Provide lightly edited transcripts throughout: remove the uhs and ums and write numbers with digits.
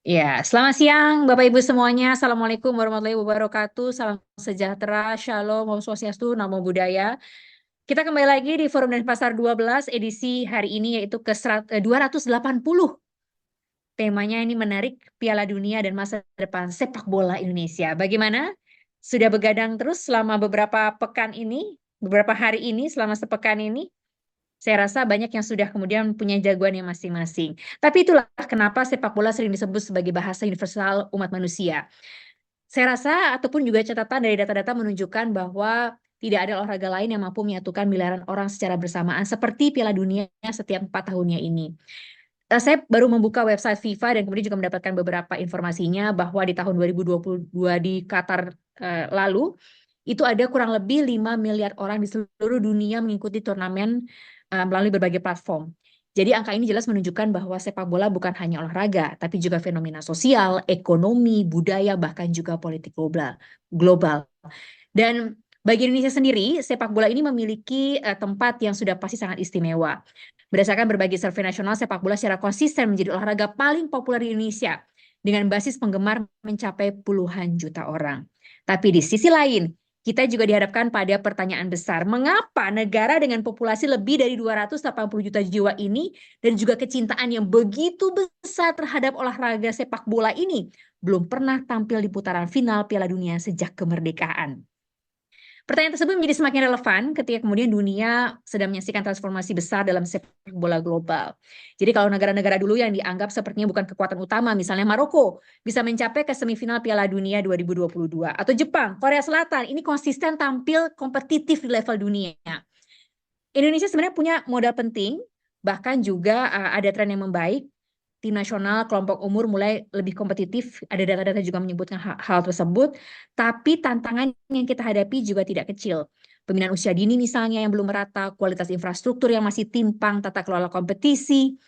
Ya, selamat siang Bapak Ibu semuanya. Assalamualaikum warahmatullahi wabarakatuh. Salam sejahtera, shalom, om swastiastu, namo buddhaya. Kita kembali lagi di Forum Denpasar 12 edisi hari ini yaitu ke 280. Temanya ini menarik, Piala Dunia dan masa depan sepak bola Indonesia. Bagaimana? Sudah begadang terus selama beberapa hari ini, selama sepekan ini? Saya rasa banyak yang sudah kemudian punya jagoan yang masing-masing. Tapi itulah kenapa sepak bola sering disebut sebagai bahasa universal umat manusia. Saya rasa ataupun juga catatan dari data-data menunjukkan bahwa tidak ada olahraga lain yang mampu menyatukan miliaran orang secara bersamaan seperti Piala Dunia setiap 4 tahunnya ini. Saya baru membuka website FIFA dan kemudian juga mendapatkan beberapa informasinya bahwa di tahun 2022 di Qatar lalu itu ada kurang lebih 5 miliar orang di seluruh dunia mengikuti turnamen melalui berbagai platform. Jadi angka ini jelas menunjukkan bahwa sepak bola bukan hanya olahraga, tapi juga fenomena sosial, ekonomi, budaya, bahkan juga politik global. Dan bagi Indonesia sendiri, sepak bola ini memiliki tempat yang sudah pasti sangat istimewa. Berdasarkan berbagai survei nasional, sepak bola secara konsisten menjadi olahraga paling populer di Indonesia dengan basis penggemar mencapai puluhan juta orang. Tapi di sisi lain, kita juga dihadapkan pada pertanyaan besar, mengapa negara dengan populasi lebih dari 280 juta jiwa ini dan juga kecintaan yang begitu besar terhadap olahraga sepak bola ini belum pernah tampil di putaran final Piala Dunia sejak kemerdekaan. Pertanyaan tersebut menjadi semakin relevan ketika kemudian dunia sedang menyaksikan transformasi besar dalam sepak bola global. Jadi kalau negara-negara dulu yang dianggap sepertinya bukan kekuatan utama, misalnya Maroko, bisa mencapai ke semifinal Piala Dunia 2022. Atau Jepang, Korea Selatan, ini konsisten tampil kompetitif di level dunia. Indonesia sebenarnya punya modal penting, bahkan juga ada tren yang membaik. Tim nasional kelompok umur mulai lebih kompetitif, ada data-data juga menyebutkan hal tersebut, tapi tantangan yang kita hadapi juga tidak kecil. Pembinaan usia dini misalnya yang belum merata, kualitas infrastruktur yang masih timpang, tata kelola kompetisi,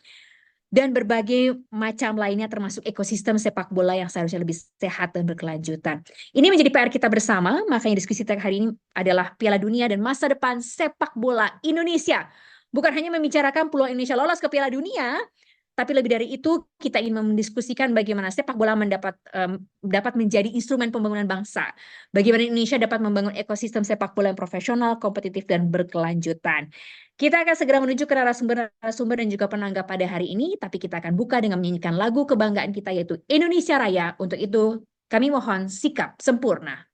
dan berbagai macam lainnya termasuk ekosistem sepak bola yang seharusnya lebih sehat dan berkelanjutan. Ini menjadi PR kita bersama, makanya diskusi kita hari ini adalah Piala Dunia dan masa depan sepak bola Indonesia. Bukan hanya membicarakan peluang Indonesia lolos ke Piala Dunia, tapi lebih dari itu kita ingin mendiskusikan bagaimana sepak bola dapat menjadi instrumen pembangunan bangsa. Bagaimana Indonesia dapat membangun ekosistem sepak bola yang profesional, kompetitif, dan berkelanjutan. Kita akan segera menuju ke narasumber dan juga penanggap pada hari ini, tapi kita akan buka dengan menyanyikan lagu kebanggaan kita yaitu Indonesia Raya. Untuk itu kami mohon sikap sempurna.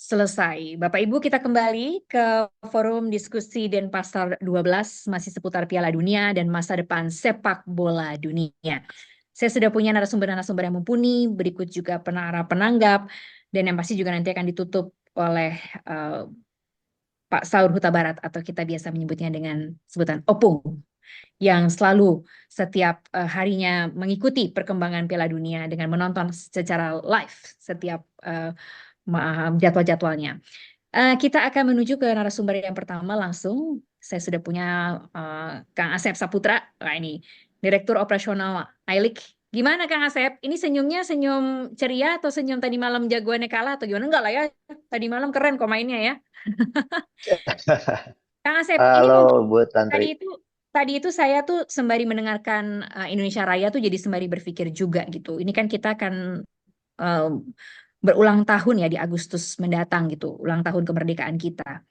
Selesai. Bapak Ibu, kita kembali ke forum diskusi Denpasar 12 masih seputar Piala Dunia dan masa depan sepak bola dunia. Saya sudah punya narasumber-narasumber yang mumpuni, berikut juga penanggap, dan yang pasti juga nanti akan ditutup oleh Pak Saur Huta Barat atau kita biasa menyebutnya dengan sebutan Opung. yang selalu setiap harinya mengikuti perkembangan Piala Dunia dengan menonton secara live setiap jadwal-jadwalnya. Kita akan menuju ke narasumber yang pertama langsung. Saya sudah punya Kang Asep Saputra. Nah, ini Direktur Operasional Ailik. Gimana Kang Asep? Ini senyumnya senyum ceria atau senyum tadi malam jagoannya kalah atau gimana? Enggak lah ya. Tadi malam keren kok mainnya ya. Kang Asep, ini Halo, mungkin Bu Tantri. tadi itu tadi itu saya tuh sembari mendengarkan Indonesia Raya tuh jadi sembari berpikir juga gitu. Ini kan kita akan eh, berulang tahun ya di Agustus mendatang gitu, ulang tahun kemerdekaan kita.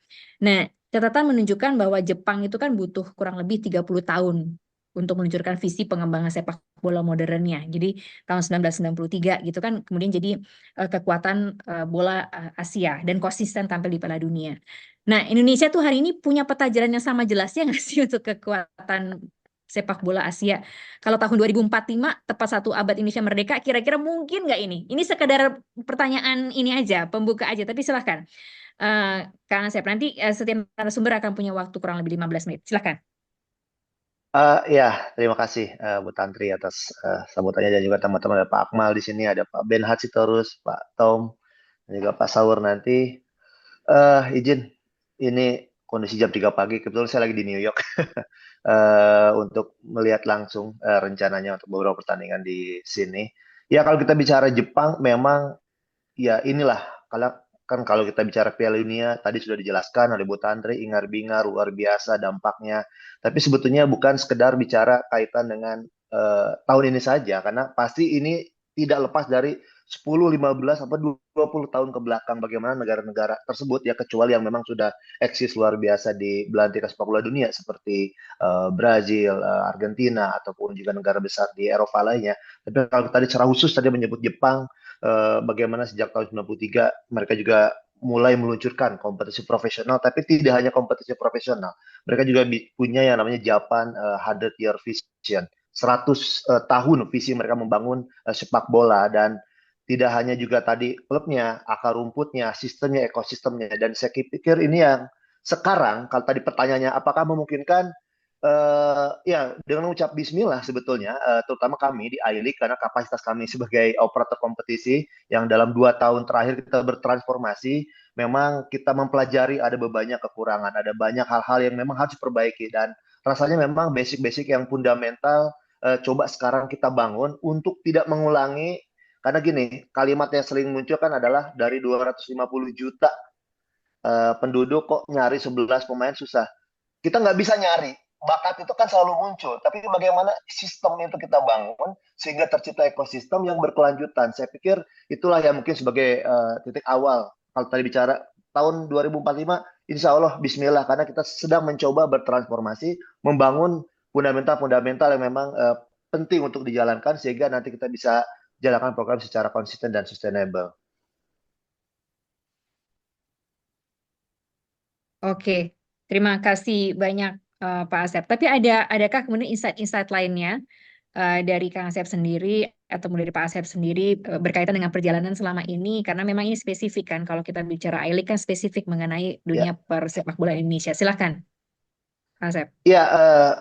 Nah, catatan menunjukkan bahwa Jepang itu kan butuh kurang lebih 30 tahun untuk meluncurkan visi pengembangan sepak bola modernnya. Jadi tahun 1993 gitu kan kemudian jadi kekuatan bola Asia dan konsisten tampil di Piala Dunia. Nah, Indonesia tuh hari ini punya peta jalan yang sama jelasnya nggak sih untuk kekuatan sepak bola Asia? Kalau tahun 2045 tepat 1 abad Indonesia merdeka, kira-kira mungkin nggak ini? Ini sekedar pertanyaan ini aja, pembuka aja. Tapi silahkan, Kang Asep. Nanti setiap narasumber akan punya waktu kurang lebih 15 menit. Silahkan. Ya, terima kasih Bu Tantri atas sambutannya dan juga teman-teman ada Pak Akmal di sini, ada Pak Ben Hatsitorus, Pak Tom, dan juga Pak Saur nanti. Izin, ini kondisi jam 3 pagi, kebetulan saya lagi di New York untuk melihat langsung rencananya untuk beberapa pertandingan di sini. Ya, kalau kita bicara Jepang, memang ya inilah kalau kan kalau kita bicara Piala Dunia tadi sudah dijelaskan oleh Bu Tantri ingar-bingar luar biasa dampaknya. Tapi sebetulnya bukan sekedar bicara kaitan dengan tahun ini saja karena pasti ini tidak lepas dari 10, 15 sampai 20 tahun ke belakang bagaimana negara-negara tersebut ya kecuali yang memang sudah eksis luar biasa di belantika sepak bola dunia seperti Brazil, Argentina ataupun juga negara besar di Eropa lainnya. Tapi kalau tadi secara khusus tadi menyebut Jepang bagaimana sejak tahun 93 mereka juga mulai meluncurkan kompetisi profesional, tapi tidak hanya kompetisi profesional. Mereka juga punya yang namanya Japan 100 Year Vision. 100 tahun visi mereka membangun sepak bola dan tidak hanya juga tadi klubnya, akar rumputnya, sistemnya, ekosistemnya. Dan saya pikir ini yang sekarang, kalau tadi pertanyaannya apakah memungkinkan ya, dengan mengucap bismillah sebetulnya, terutama kami di I-League karena kapasitas kami sebagai operator kompetisi yang dalam 2 tahun terakhir kita bertransformasi, memang kita mempelajari ada banyak kekurangan, ada banyak hal-hal yang memang harus diperbaiki dan rasanya memang basic-basic yang fundamental coba sekarang kita bangun untuk tidak mengulangi karena gini, kalimat yang sering muncul kan adalah dari 250 juta penduduk kok nyari 11 pemain susah. Kita nggak bisa nyari. Bakat itu kan selalu muncul, tapi bagaimana sistem itu kita bangun sehingga tercipta ekosistem yang berkelanjutan. Saya pikir itulah yang mungkin sebagai titik awal. Kalau tadi bicara tahun 2045, insya Allah Bismillah, karena kita sedang mencoba bertransformasi, membangun fundamental-fundamental yang memang penting untuk dijalankan sehingga nanti kita bisa jalankan program secara konsisten dan sustainable. Oke, terima kasih banyak Pak Asep. Tapi adakah kemudian insight-insight lainnya dari Kang Asep sendiri atau dari Pak Asep sendiri berkaitan dengan perjalanan selama ini? Karena memang ini spesifik kan, kalau kita bicara I-League kan spesifik mengenai dunia Ya. persepak bola Indonesia. Silahkan, Kang Asep. Iya,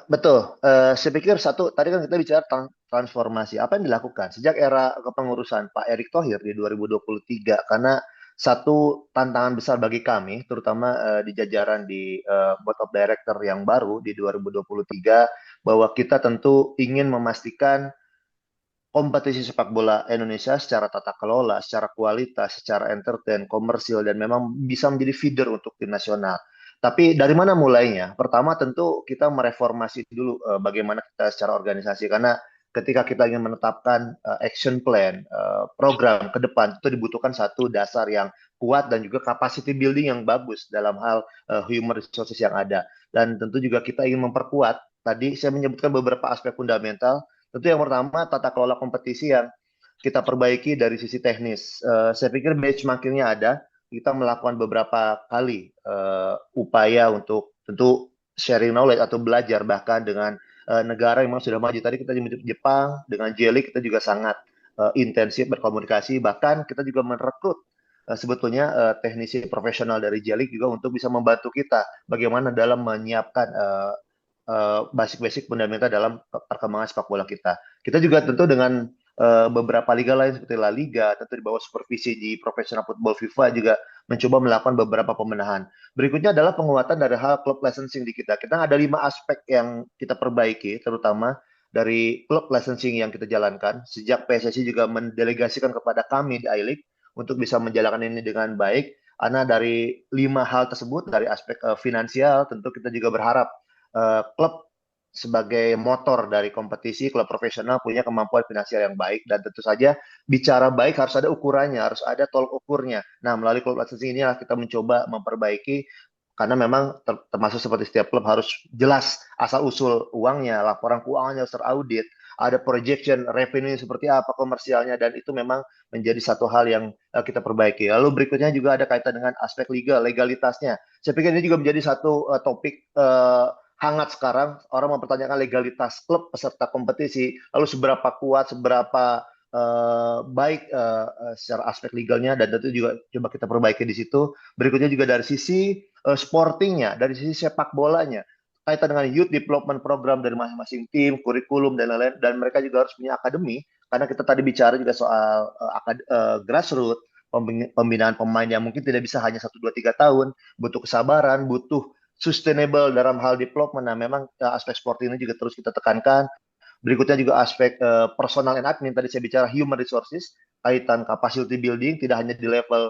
betul. Saya pikir satu, tadi kan kita bicara tentang transformasi. Apa yang dilakukan sejak era kepengurusan Pak Erick Thohir di 2023? Karena satu tantangan besar bagi kami, terutama di jajaran di Board of Director yang baru di 2023, bahwa kita tentu ingin memastikan kompetisi sepak bola Indonesia secara tata kelola, secara kualitas, secara entertain, komersil, dan memang bisa menjadi feeder untuk tim nasional. Tapi dari mana mulainya? Pertama tentu kita mereformasi dulu bagaimana kita secara organisasi, karena ketika kita ingin menetapkan action plan, program ke depan, itu dibutuhkan satu dasar yang kuat dan juga capacity building yang bagus dalam hal human resources yang ada. Dan tentu juga kita ingin memperkuat, tadi saya menyebutkan beberapa aspek fundamental. Tentu yang pertama tata kelola kompetisi yang kita perbaiki dari sisi teknis. Saya pikir benchmarkingnya ada. Kita melakukan beberapa kali upaya untuk tentu sharing knowledge atau belajar bahkan dengan negara yang memang sudah maju. Tadi kita menyebut Jepang, dengan Jelly kita juga sangat intensif berkomunikasi. Bahkan kita juga merekrut sebetulnya teknisi profesional dari Jelly juga untuk bisa membantu kita bagaimana dalam menyiapkan basic-basic fundamental dalam perkembangan sepak bola kita. Kita juga tentu dengan beberapa liga lain seperti La Liga, tentu di bawah supervisi di Professional Football FIFA juga mencoba melakukan beberapa pembenahan. Berikutnya adalah penguatan dari hal klub licensing di kita. Kita ada 5 aspek yang kita perbaiki, terutama dari klub licensing yang kita jalankan. Sejak PSSI juga mendelegasikan kepada kami di I-League untuk bisa menjalankan ini dengan baik. Karena dari 5 hal tersebut, dari aspek finansial, tentu kita juga berharap klub sebagai motor dari kompetisi, klub profesional punya kemampuan finansial yang baik, dan tentu saja bicara baik harus ada ukurannya, harus ada tolok ukurnya. Nah, melalui klub licensing inilah kita mencoba memperbaiki, karena memang termasuk seperti setiap klub harus jelas asal usul uangnya, laporan keuangannya harus teraudit, ada projection revenue seperti apa komersialnya, dan itu memang menjadi satu hal yang kita perbaiki. Lalu berikutnya juga ada kaitan dengan aspek liga, legalitasnya. Saya pikir ini juga menjadi satu topik hangat sekarang. Orang mempertanyakan legalitas klub peserta kompetisi, lalu seberapa kuat, seberapa baik secara aspek legalnya, dan tentu juga coba kita perbaiki di situ. Berikutnya juga dari sisi sportingnya, dari sisi sepak bolanya, kaitan dengan youth development program dari masing-masing tim, kurikulum dan lain-lain, dan mereka juga harus punya akademi, karena kita tadi bicara juga soal grassroots, pembinaan pemain yang mungkin tidak bisa hanya 1, 2, 3 tahun, butuh kesabaran, butuh sustainable dalam hal development. Nah, memang aspek sport ini juga terus kita tekankan. Berikutnya juga aspek personal and admin. Tadi saya bicara human resources, kaitan capacity building, tidak hanya di level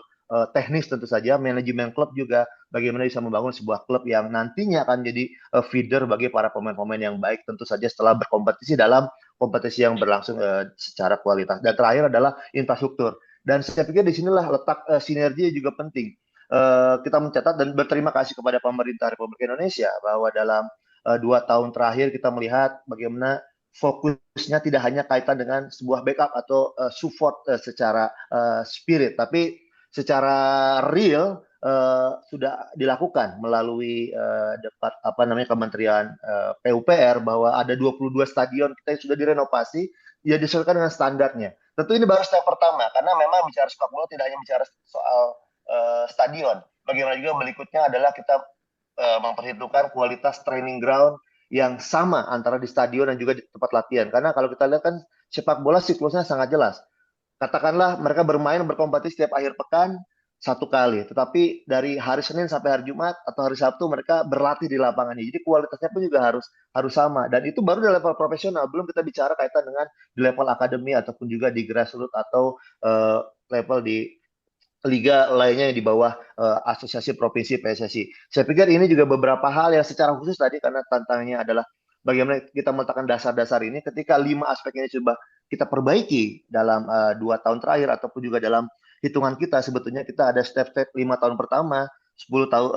teknis tentu saja, manajemen klub juga bagaimana bisa membangun sebuah klub yang nantinya akan jadi feeder bagi para pemain-pemain yang baik, tentu saja setelah berkompetisi dalam kompetisi yang berlangsung secara kualitas. Dan terakhir adalah infrastruktur. Dan saya pikir di sinilah letak sinergi juga penting. Kita mencatat dan berterima kasih kepada pemerintah Republik Indonesia bahwa dalam 2 tahun terakhir kita melihat bagaimana fokusnya tidak hanya kaitan dengan sebuah backup atau support secara spirit, tapi secara real sudah dilakukan melalui Kementerian PUPR, bahwa ada 22 stadion kita yang sudah direnovasi, ya disesuaikan dengan standarnya. Tentu ini baru step pertama, karena memang bicara sepak bola tidak hanya bicara soal stadion. Bagaimana juga berikutnya adalah kita memperhitungkan kualitas training ground yang sama antara di stadion dan juga di tempat latihan. Karena kalau kita lihat kan sepak bola siklusnya sangat jelas. Katakanlah mereka bermain berkompetisi setiap akhir pekan 1 kali, tetapi dari hari Senin sampai hari Jumat atau hari Sabtu mereka berlatih di lapangannya. Jadi kualitasnya pun juga harus sama, dan itu baru di level profesional. Belum kita bicara kaitan dengan di level akademi ataupun juga di grassroots atau level di liga lainnya yang di bawah Asosiasi Provinsi PSSI. Saya pikir ini juga beberapa hal yang secara khusus tadi, karena tantangannya adalah bagaimana kita meletakkan dasar-dasar ini ketika 5 aspek ini coba kita perbaiki dalam 2 tahun terakhir, ataupun juga dalam hitungan kita. Sebetulnya kita ada step-step 5 tahun pertama, 10 tahun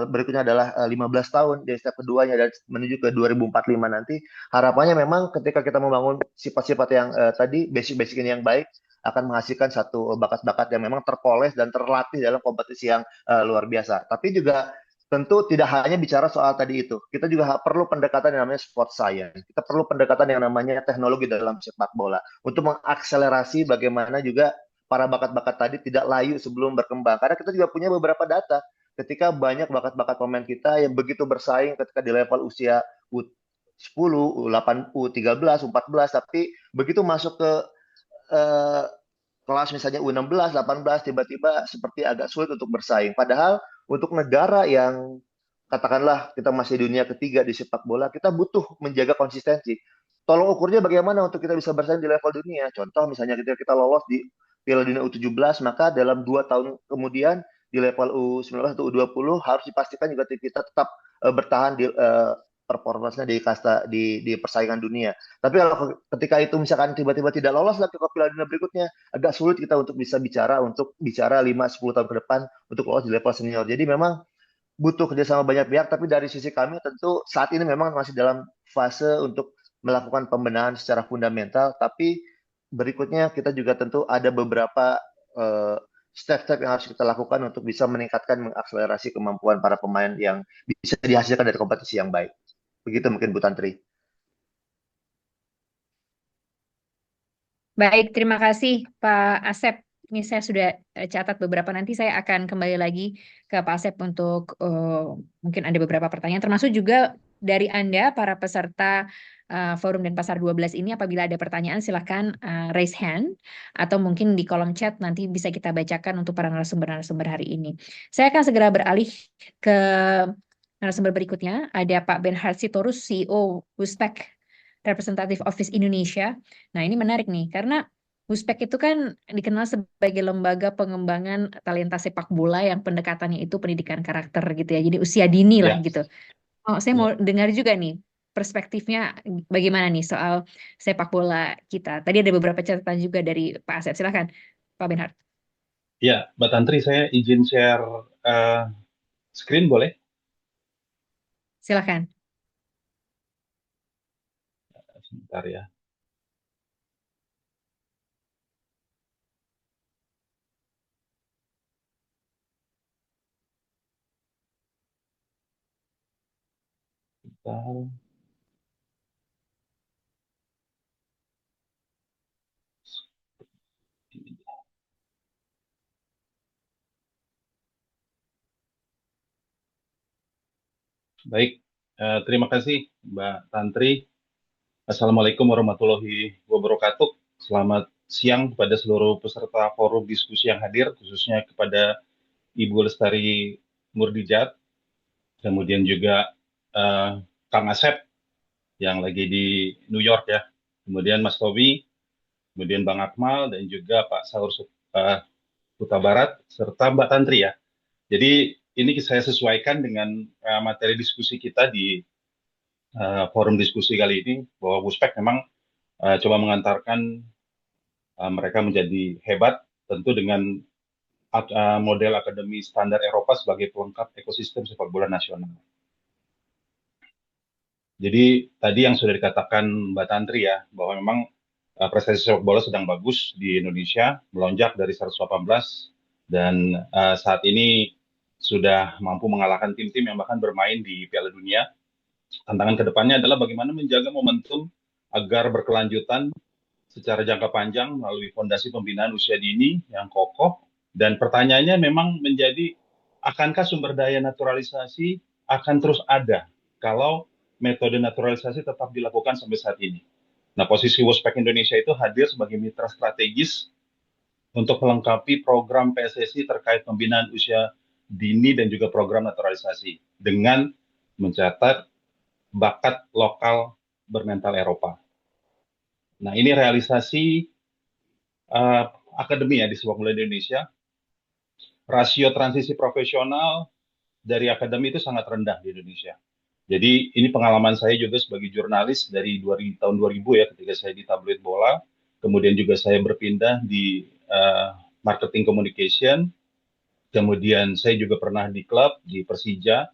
berikutnya adalah 15 tahun di step keduanya, dan menuju ke 2045 nanti. Harapannya memang ketika kita membangun sifat-sifat yang tadi, basic-basic ini yang baik, akan menghasilkan satu bakat-bakat yang memang terpoles dan terlatih dalam kompetisi yang luar biasa. Tapi juga tentu tidak hanya bicara soal tadi itu. Kita juga perlu pendekatan yang namanya sport science. Kita perlu pendekatan yang namanya teknologi dalam sepak bola untuk mengakselerasi bagaimana juga para bakat-bakat tadi tidak layu sebelum berkembang. Karena kita juga punya beberapa data ketika banyak bakat-bakat pemain kita yang begitu bersaing ketika di level usia U10, U8, U13, U14, tapi begitu masuk ke eh, kelas misalnya U16, 18, tiba-tiba seperti agak sulit untuk bersaing. Padahal untuk negara yang katakanlah kita masih dunia ketiga di sepak bola, kita butuh menjaga konsistensi. Tolong ukurnya bagaimana untuk kita bisa bersaing di level dunia. Contoh misalnya ketika kita lolos di Piala Dunia U17, maka dalam 2 tahun kemudian di level U19 atau U20 harus dipastikan juga kita tetap bertahan di performanya di kasta di persaingan dunia. Tapi kalau ketika itu misalkan tiba-tiba tidak lolos lagi ke Piala Dunia berikutnya, agak sulit kita untuk bisa bicara 5-10 tahun ke depan untuk lolos di level senior. Jadi memang butuh kerjasama banyak pihak, tapi dari sisi kami tentu saat ini memang masih dalam fase untuk melakukan pembenahan secara fundamental, tapi berikutnya kita juga tentu ada beberapa eh, step-step yang harus kita lakukan untuk bisa meningkatkan, mengakselerasi kemampuan para pemain yang bisa dihasilkan dari kompetisi yang baik. Begitu mungkin Bu Tantri. Baik, terima kasih Pak Asep. Ini saya sudah catat beberapa. Nanti saya akan kembali lagi ke Pak Asep untuk mungkin ada beberapa pertanyaan, termasuk juga dari Anda, para peserta Forum Denpasar 12 ini, apabila ada pertanyaan silahkan raise hand atau mungkin di kolom chat nanti bisa kita bacakan untuk para narasumber-narasumber hari ini. Saya akan segera beralih ke narasumber berikutnya. Ada Pak Benhard Sitorus, CEO Wuspek Representative Office Indonesia. Nah, ini menarik nih karena Wuspek itu kan dikenal sebagai lembaga pengembangan talenta sepak bola yang pendekatannya itu pendidikan karakter gitu ya. Jadi usia dini lah Ya, gitu. Oh, saya ya, mau dengar juga nih perspektifnya bagaimana nih soal sepak bola kita. Tadi ada beberapa catatan juga dari Pak Asep. Silakan, Pak Benhard. ya, Mbak Tantri, saya izin share eh, screen boleh? Silakan. Sebentar ya. Bentar. Baik, terima kasih Mbak Tantri. Assalamualaikum warahmatullahi wabarakatuh. Selamat siang kepada seluruh peserta forum diskusi yang hadir, khususnya kepada Ibu Lestari Murdijat, kemudian juga eh, Kang Asep yang lagi di New York ya, kemudian Mas Tobi, kemudian Bang Akmal, dan juga Pak Saur Huta Barat, serta Mbak Tantri ya. Jadi ini saya sesuaikan dengan materi diskusi kita di forum diskusi kali ini, bahwa Wuspek memang coba mengantarkan mereka menjadi hebat, tentu dengan model akademi standar Eropa sebagai pelengkap ekosistem sepak bola nasional. Jadi tadi yang sudah dikatakan Mbak Tantri ya, bahwa memang prestasi sepak bola sedang bagus di Indonesia, melonjak dari 118 dan saat ini sudah mampu mengalahkan tim-tim yang bahkan bermain di Piala Dunia. Tantangan kedepannya adalah bagaimana menjaga momentum agar berkelanjutan secara jangka panjang melalui fondasi pembinaan usia dini yang kokoh. Dan pertanyaannya memang menjadi, akankah sumber daya naturalisasi akan terus ada kalau metode naturalisasi tetap dilakukan sampai saat ini? Nah, posisi Wuspek Indonesia itu hadir sebagai mitra strategis untuk melengkapi program PSSI terkait pembinaan usia dini dan juga program naturalisasi dengan mencatat bakat lokal bermental Eropa. Nah, ini realisasi uh, akademi ya di sepak bola Indonesia. Rasio transisi profesional dari akademi itu sangat rendah di Indonesia. Jadi ini pengalaman saya juga sebagai jurnalis dari tahun 2000 ya, ketika saya di tabloid bola, kemudian juga saya berpindah di marketing communication, kemudian saya juga pernah di klub di Persija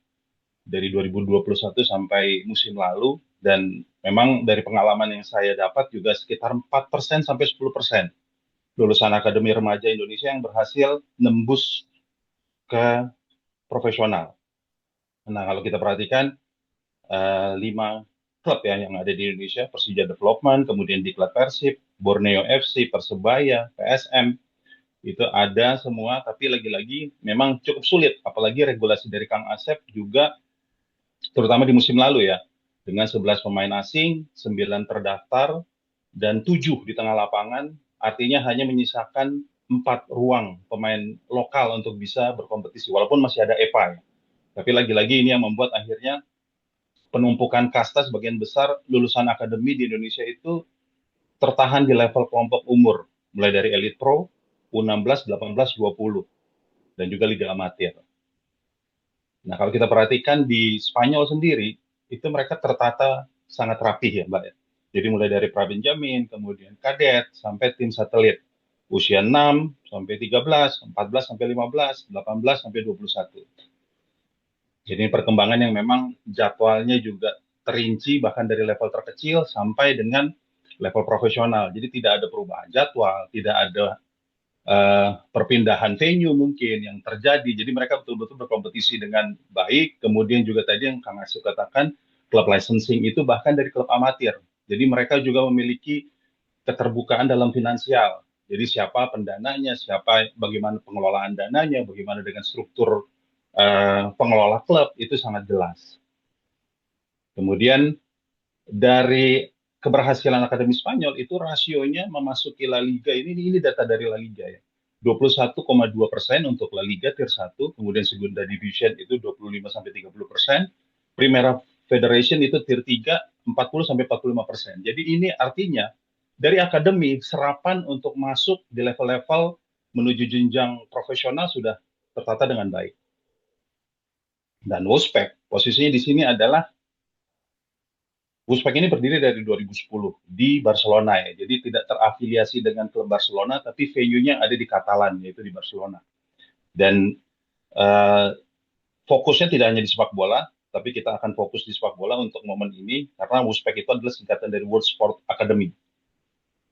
dari 2021 sampai musim lalu, dan memang dari pengalaman yang saya dapat juga sekitar 4% sampai 10% lulusan Akademi Remaja Indonesia yang berhasil nembus ke profesional. Nah, kalau kita perhatikan 5 klub ya yang ada di Indonesia, Persija Development, kemudian Diklat Persib, Borneo FC, Persebaya, PSM, itu ada semua, tapi lagi-lagi memang cukup sulit, apalagi regulasi dari Kang Asep juga, terutama di musim lalu ya, dengan 11 pemain asing, 9 terdaftar, dan 7 di tengah lapangan, artinya hanya menyisakan 4 ruang pemain lokal untuk bisa berkompetisi, walaupun masih ada EPA ya. Tapi lagi-lagi ini yang membuat akhirnya penumpukan kasta sebagian besar lulusan akademi di Indonesia itu tertahan di level kelompok umur, mulai dari Elite Pro, U16, 18, 20, dan juga Liga Amatir. Nah, kalau kita perhatikan di Spanyol sendiri, itu mereka tertata sangat rapih ya, Mbak. Jadi mulai dari pra-Benjamin, kemudian kadet, sampai tim satelit. Usia 6 sampai 13, 14 sampai 15, 18 sampai 21. Jadi perkembangan yang memang jadwalnya juga terinci, bahkan dari level terkecil sampai dengan level profesional. Jadi tidak ada perubahan jadwal, tidak ada perpindahan venue mungkin yang terjadi. Jadi mereka betul-betul berkompetisi dengan baik. Kemudian juga tadi yang Kang Asif katakan, klub licensing itu bahkan dari klub amatir. Jadi mereka juga memiliki keterbukaan dalam finansial. Jadi siapa pendananya, siapa, bagaimana pengelolaan dananya, bagaimana dengan struktur pengelola klub, itu sangat jelas. Kemudian dari keberhasilan Akademi Spanyol itu rasionya memasuki La Liga ini data dari La Liga ya. 21,2% untuk La Liga Tier 1, kemudian Segunda Division itu 25-30%, Primera Federation itu Tier 3 40-45%. Jadi ini artinya dari akademi serapan untuk masuk di level-level menuju jenjang profesional sudah tertata dengan baik. Dan Wolfspeck posisinya di sini adalah Wolfspeck ini berdiri dari 2010 di Barcelona ya. Jadi tidak terafiliasi dengan klub Barcelona, tapi venue-nya ada di Katalan, yaitu di Barcelona. Dan uh, fokusnya tidak hanya di sepak bola, tapi kita akan fokus di sepak bola untuk momen ini, karena Wolfspeck itu adalah singkatan dari World Sport Academy.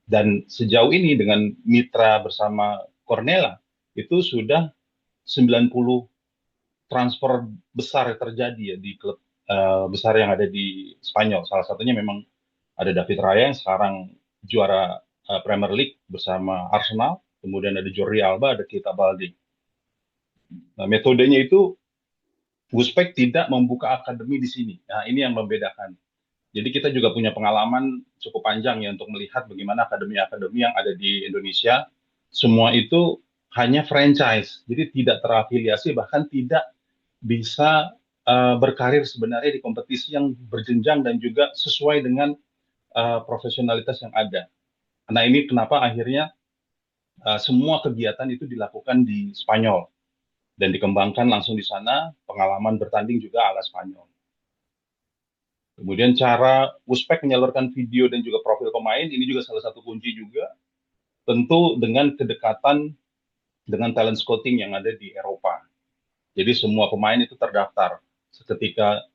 Dan sejauh ini dengan mitra bersama Cornella, itu sudah 90 transfer besar terjadi ya di klub besar yang ada di Spanyol. Salah satunya memang ada David Raya yang sekarang juara Premier League bersama Arsenal, kemudian ada Jordi Alba, ada Keita Balde. Nah, metodenya itu Wolfspeck tidak membuka akademi di sini. Nah, ini yang membedakan. Jadi kita juga punya pengalaman cukup panjang ya untuk melihat bagaimana akademi-akademi yang ada di Indonesia. Semua itu hanya franchise, jadi tidak terafiliasi, bahkan tidak bisa berkarir sebenarnya di kompetisi yang berjenjang dan juga sesuai dengan profesionalitas yang ada. Nah ini kenapa akhirnya semua kegiatan itu dilakukan di Spanyol dan dikembangkan langsung di sana, pengalaman bertanding juga ala Spanyol. Kemudian cara Wolfspeck menyalurkan video dan juga profil pemain, ini juga salah satu kunci juga, tentu dengan kedekatan dengan talent scouting yang ada di Eropa. Jadi semua pemain itu terdaftar. Seketika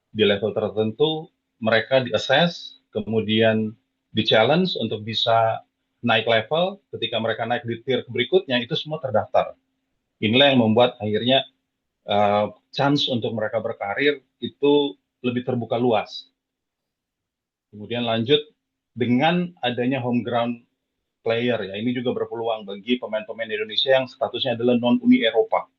di level tertentu, mereka di-assess, kemudian di-challenge untuk bisa naik level. Ketika mereka naik di tier berikutnya, itu semua terdaftar. Inilah yang membuat akhirnya chance untuk mereka berkarir itu lebih terbuka luas. Kemudian lanjut dengan adanya home ground player ya, ini juga berpeluang bagi pemain-pemain Indonesia yang statusnya adalah non-Uni Eropa.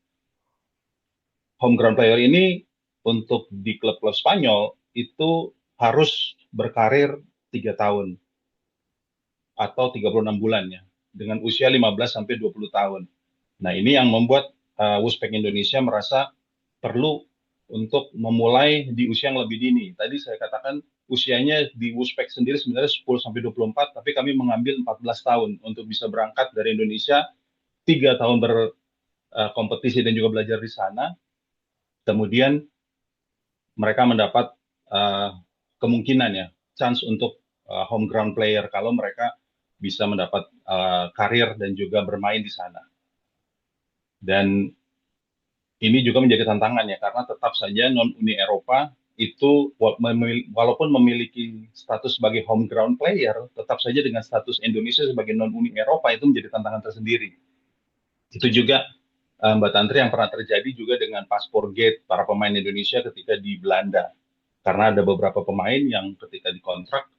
Home ground player ini untuk di klub-klub Spanyol itu harus berkarir 3 tahun atau 36 bulan ya, dengan usia 15 sampai 20 tahun. Nah, ini yang membuat Wolfspeck Indonesia merasa perlu untuk memulai di usia yang lebih dini. Tadi saya katakan usianya di Wolfspeck sendiri sebenarnya 10 sampai 24, tapi kami mengambil 14 tahun untuk bisa berangkat dari Indonesia, 3 tahun berkompetisi dan juga belajar di sana. Kemudian mereka mendapat kemungkinan ya, chance untuk home ground player kalau mereka bisa mendapat karir dan juga bermain di sana. Dan ini juga menjadi tantangan ya, karena tetap saja non-Uni Eropa itu walaupun memiliki status sebagai home ground player, tetap saja dengan status Indonesia sebagai non-Uni Eropa itu menjadi tantangan tersendiri. Itu juga Mbak Tantri yang pernah terjadi juga dengan paspor gate para pemain Indonesia ketika di Belanda. Karena ada beberapa pemain yang ketika dikontrak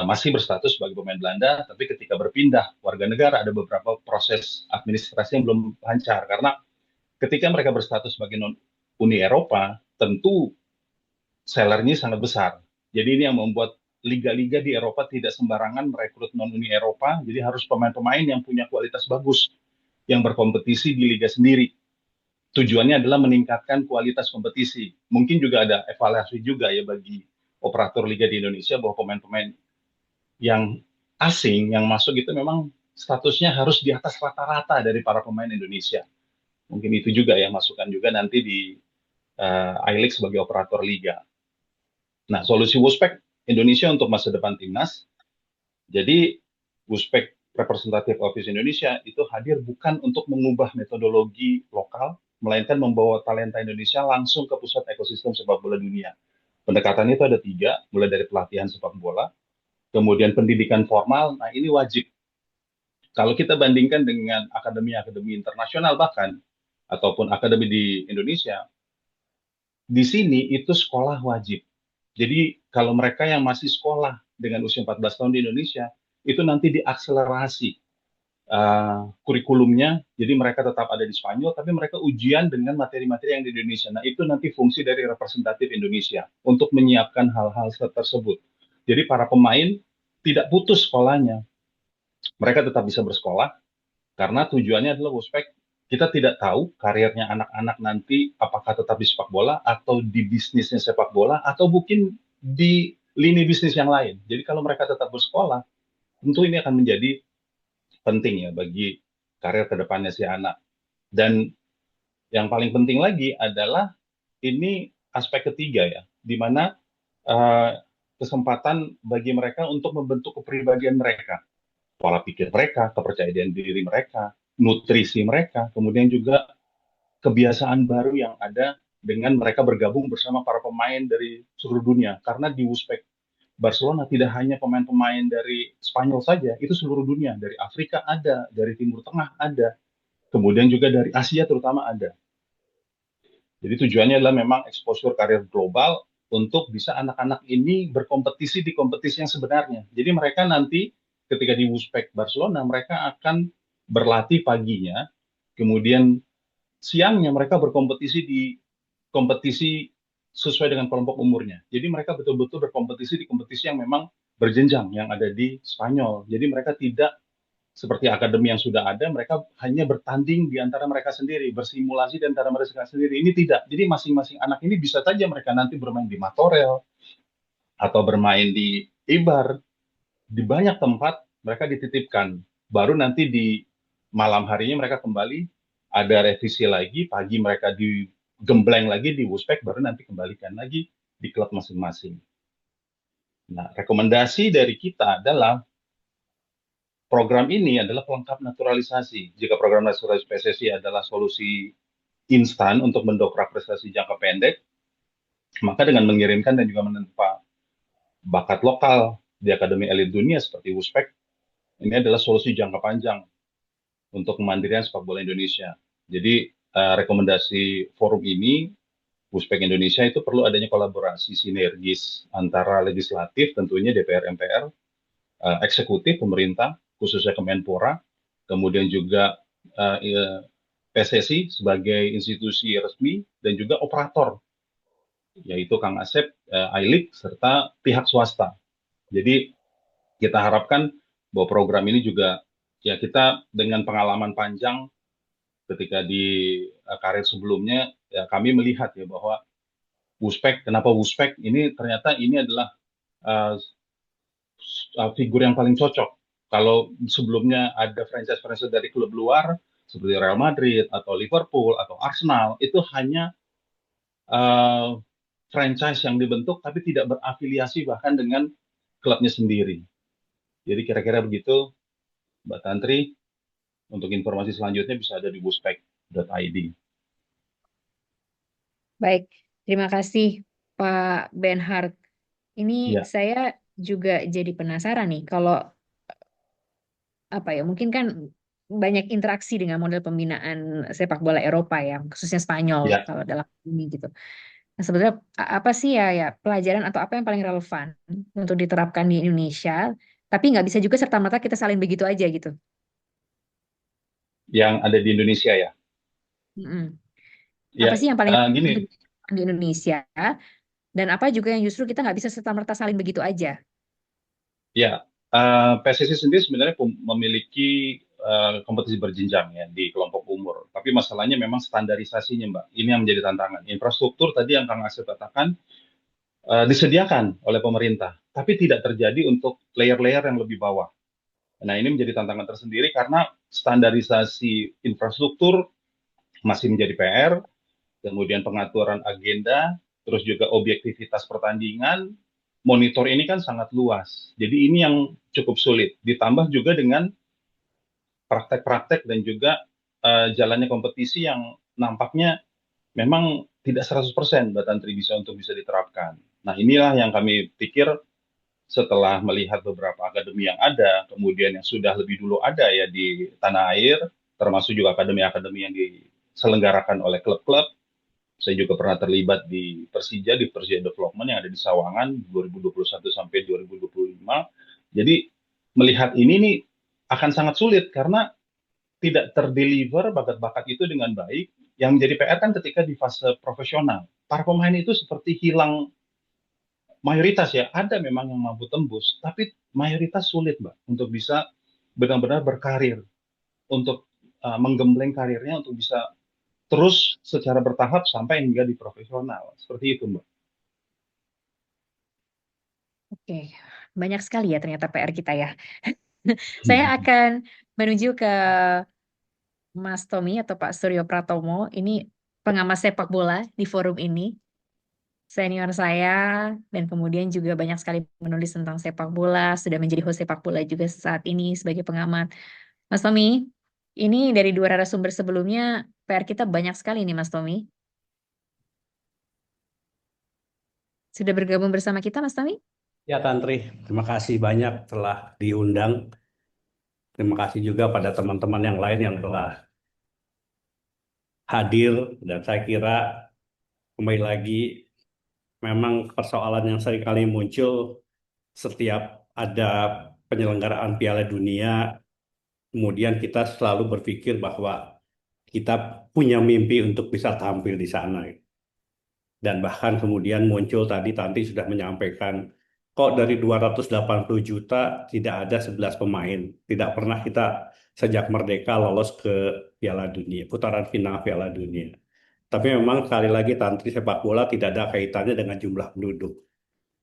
masih berstatus sebagai pemain Belanda, tapi ketika berpindah warga negara ada beberapa proses administrasi yang belum lancar. Karena ketika mereka berstatus sebagai non-Uni Eropa, tentu salary-nya sangat besar. Jadi ini yang membuat liga-liga di Eropa tidak sembarangan merekrut non-Uni Eropa, jadi harus pemain-pemain yang punya kualitas bagus, yang berkompetisi di liga sendiri. Tujuannya adalah meningkatkan kualitas kompetisi. Mungkin juga ada evaluasi juga ya bagi operator liga di Indonesia bahwa pemain-pemain yang asing yang masuk itu memang statusnya harus di atas rata-rata dari para pemain Indonesia. Mungkin itu juga yang masukan juga nanti di I-League sebagai operator liga. Nah, solusi Wolfspeck Indonesia untuk masa depan timnas. Jadi Wolfspeck Representative Office Indonesia itu hadir bukan untuk mengubah metodologi lokal, melainkan membawa talenta Indonesia langsung ke pusat ekosistem sepak bola dunia. Pendekatan itu ada 3, mulai dari pelatihan sepak bola, kemudian pendidikan formal. Nah, ini wajib. Kalau kita bandingkan dengan akademi-akademi internasional bahkan, ataupun akademi di Indonesia, di sini itu sekolah wajib. Jadi kalau mereka yang masih sekolah dengan usia 14 tahun di Indonesia, itu nanti diakselerasi kurikulumnya, jadi mereka tetap ada di Spanyol, tapi mereka ujian dengan materi-materi yang di Indonesia. Nah, itu nanti fungsi dari representatif Indonesia untuk menyiapkan hal-hal tersebut. Jadi para pemain tidak putus sekolahnya, mereka tetap bisa bersekolah, karena tujuannya adalah Wuspek, kita tidak tahu karirnya anak-anak nanti apakah tetap di sepak bola, atau di bisnisnya sepak bola, atau mungkin di lini bisnis yang lain. Jadi kalau mereka tetap bersekolah, tentu ini akan menjadi penting ya bagi karir kedepannya si anak. Dan yang paling penting lagi adalah ini aspek ketiga ya, di mana uh, kesempatan bagi mereka untuk membentuk kepribadian mereka, pola pikir mereka, kepercayaan diri mereka, nutrisi mereka, kemudian juga kebiasaan baru yang ada dengan mereka bergabung bersama para pemain dari seluruh dunia. Karena di Uzbek Barcelona tidak hanya pemain-pemain dari Spanyol saja, itu seluruh dunia. Dari Afrika ada, dari Timur Tengah ada, kemudian juga dari Asia terutama ada. Jadi tujuannya adalah memang exposure karir global untuk bisa anak-anak ini berkompetisi di kompetisi yang sebenarnya. Jadi mereka nanti ketika di Uzbek Barcelona, mereka akan berlatih paginya, kemudian siangnya mereka berkompetisi di kompetisi sesuai dengan kelompok umurnya. Jadi mereka betul-betul berkompetisi di kompetisi yang memang berjenjang yang ada di Spanyol. Jadi mereka tidak seperti akademi yang sudah ada, mereka hanya bertanding di antara mereka sendiri, bersimulasi di antara mereka sendiri. Ini tidak. Jadi masing-masing anak ini bisa saja mereka nanti bermain di Matorel atau bermain di Ibar, di banyak tempat mereka dititipkan. Baru nanti di malam harinya mereka kembali, ada revisi lagi, pagi mereka digembleng lagi di Wuspek, baru nanti kembalikan lagi di klub masing-masing. Nah, rekomendasi dari kita adalah program ini adalah pelengkap naturalisasi. Jika program naturalisasi PSSI adalah solusi instan untuk mendongkrak prestasi jangka pendek, maka dengan mengirimkan dan juga menempa bakat lokal di akademi elit dunia seperti Wuspek, ini adalah solusi jangka panjang untuk kemandirian sepak bola Indonesia. Jadi rekomendasi forum ini, Wuspek Indonesia, itu perlu adanya kolaborasi sinergis antara legislatif, tentunya DPR, MPR, eksekutif, pemerintah, khususnya Kemenpora, kemudian juga PSSI sebagai institusi resmi, dan juga operator, yaitu Kang Asep, I-League, serta pihak swasta. Jadi kita harapkan bahwa program ini juga, ya kita dengan pengalaman panjang ketika di karir sebelumnya, ya kami melihat ya bahwa Wuspek, kenapa Wuspek ini ternyata ini adalah uh, figur yang paling cocok. Kalau sebelumnya ada franchise-franchise dari klub luar seperti Real Madrid atau Liverpool atau Arsenal, itu hanya uh, franchise yang dibentuk tapi tidak berafiliasi bahkan dengan klubnya sendiri. Jadi kira-kira begitu, Mbak Tantri. Untuk informasi selanjutnya bisa ada di wuspek.id. Baik, terima kasih Pak Benhard. Ini Ya, saya juga jadi penasaran nih, kalau apa ya, mungkin kan banyak interaksi dengan model pembinaan sepak bola Eropa ya, khususnya Spanyol ya. kalau dalam ini gitu. Nah, sebenarnya apa sih ya pelajaran atau apa yang paling relevan untuk diterapkan di Indonesia, tapi nggak bisa juga serta-merta kita salin begitu aja gitu. Yang ada di Indonesia ya. Mm-mm. Apa Ya, sih yang paling relevan untuk gini. diterapkan di Indonesia, dan apa juga yang justru kita nggak bisa serta-merta salin begitu aja. Ya, PSSI sendiri sebenarnya memiliki kompetisi berjenjang ya di kelompok umur. Tapi masalahnya memang standarisasinya, Mbak. Ini yang menjadi tantangan. Infrastruktur tadi yang Kang Asep katakan disediakan oleh pemerintah, tapi tidak terjadi untuk layer-layer yang lebih bawah. Nah, ini menjadi tantangan tersendiri karena standarisasi infrastruktur masih menjadi PR, kemudian pengaturan agenda, terus juga objektivitas pertandingan, monitor ini kan sangat luas. Jadi ini yang cukup sulit. Ditambah juga dengan praktek-praktek dan juga jalannya kompetisi yang nampaknya memang tidak 100% Mbak Tantri bisa diterapkan. Nah, inilah yang kami pikir setelah melihat beberapa akademi yang ada, kemudian yang sudah lebih dulu ada ya di tanah air, termasuk juga akademi-akademi yang diselenggarakan oleh klub-klub. Saya juga pernah terlibat di Persija Development yang ada di Sawangan 2021 sampai 2025. Jadi melihat ini nih akan sangat sulit karena tidak terdeliver bakat-bakat itu dengan baik. Yang menjadi PR kan ketika di fase profesional, para pemain itu seperti hilang mayoritas ya. Ada memang yang mampu tembus, tapi mayoritas sulit, Mbak, untuk bisa benar-benar berkarir, untuk menggembleng karirnya, untuk bisa terus secara bertahap sampai hingga di profesional. Seperti itu, Mbak. Oke, banyak sekali ya ternyata PR kita ya. Saya akan menuju ke Mas Tommy atau Pak Suryo Pratomo. Ini pengamat sepak bola di forum ini. Senior saya dan kemudian juga banyak sekali menulis tentang sepak bola, sudah menjadi host sepak bola juga saat ini sebagai pengamat. Mas Tommy, ini dari dua narasumber sebelumnya PR kita banyak sekali nih Mas Tommy. Sudah bergabung bersama kita Mas Tommy? Ya, Tantri, terima kasih banyak telah diundang. Terima kasih juga pada teman-teman yang lain yang telah hadir. Dan saya kira kembali lagi, memang persoalan yang sering kali muncul setiap ada penyelenggaraan Piala Dunia, kemudian kita selalu berpikir bahwa kita punya mimpi untuk bisa tampil di sana. Dan bahkan kemudian muncul tadi Tanti sudah menyampaikan, kok dari 280 juta tidak ada 11 pemain. Tidak pernah kita sejak merdeka lolos ke Piala Dunia, putaran final Piala Dunia. Tapi memang sekali lagi Tanti sepak bola tidak ada kaitannya dengan jumlah penduduk.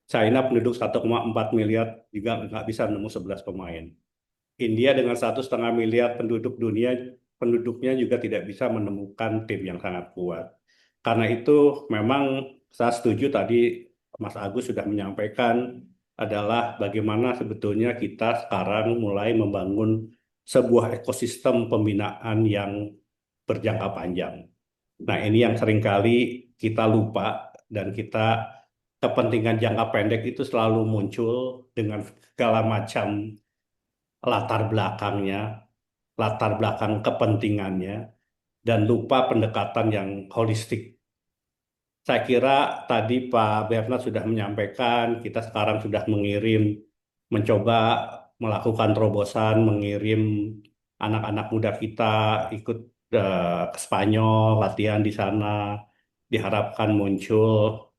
China penduduk 1,4 miliar juga nggak bisa nemu 11 pemain. India dengan 1,5 miliar penduduk dunia, penduduknya juga tidak bisa menemukan tim yang sangat kuat. Karena itu memang saya setuju tadi Mas Agus sudah menyampaikan adalah bagaimana sebetulnya kita sekarang mulai membangun sebuah ekosistem pembinaan yang berjangka panjang. Nah, ini yang seringkali kita lupa dan kita kepentingan jangka pendek itu selalu muncul dengan segala macam latar belakangnya, latar belakang kepentingannya, dan lupa pendekatan yang holistik. Saya kira tadi Pak Bernard sudah menyampaikan, kita sekarang sudah mencoba melakukan terobosan, mengirim anak-anak muda kita ikut ke Spanyol, latihan di sana, diharapkan muncul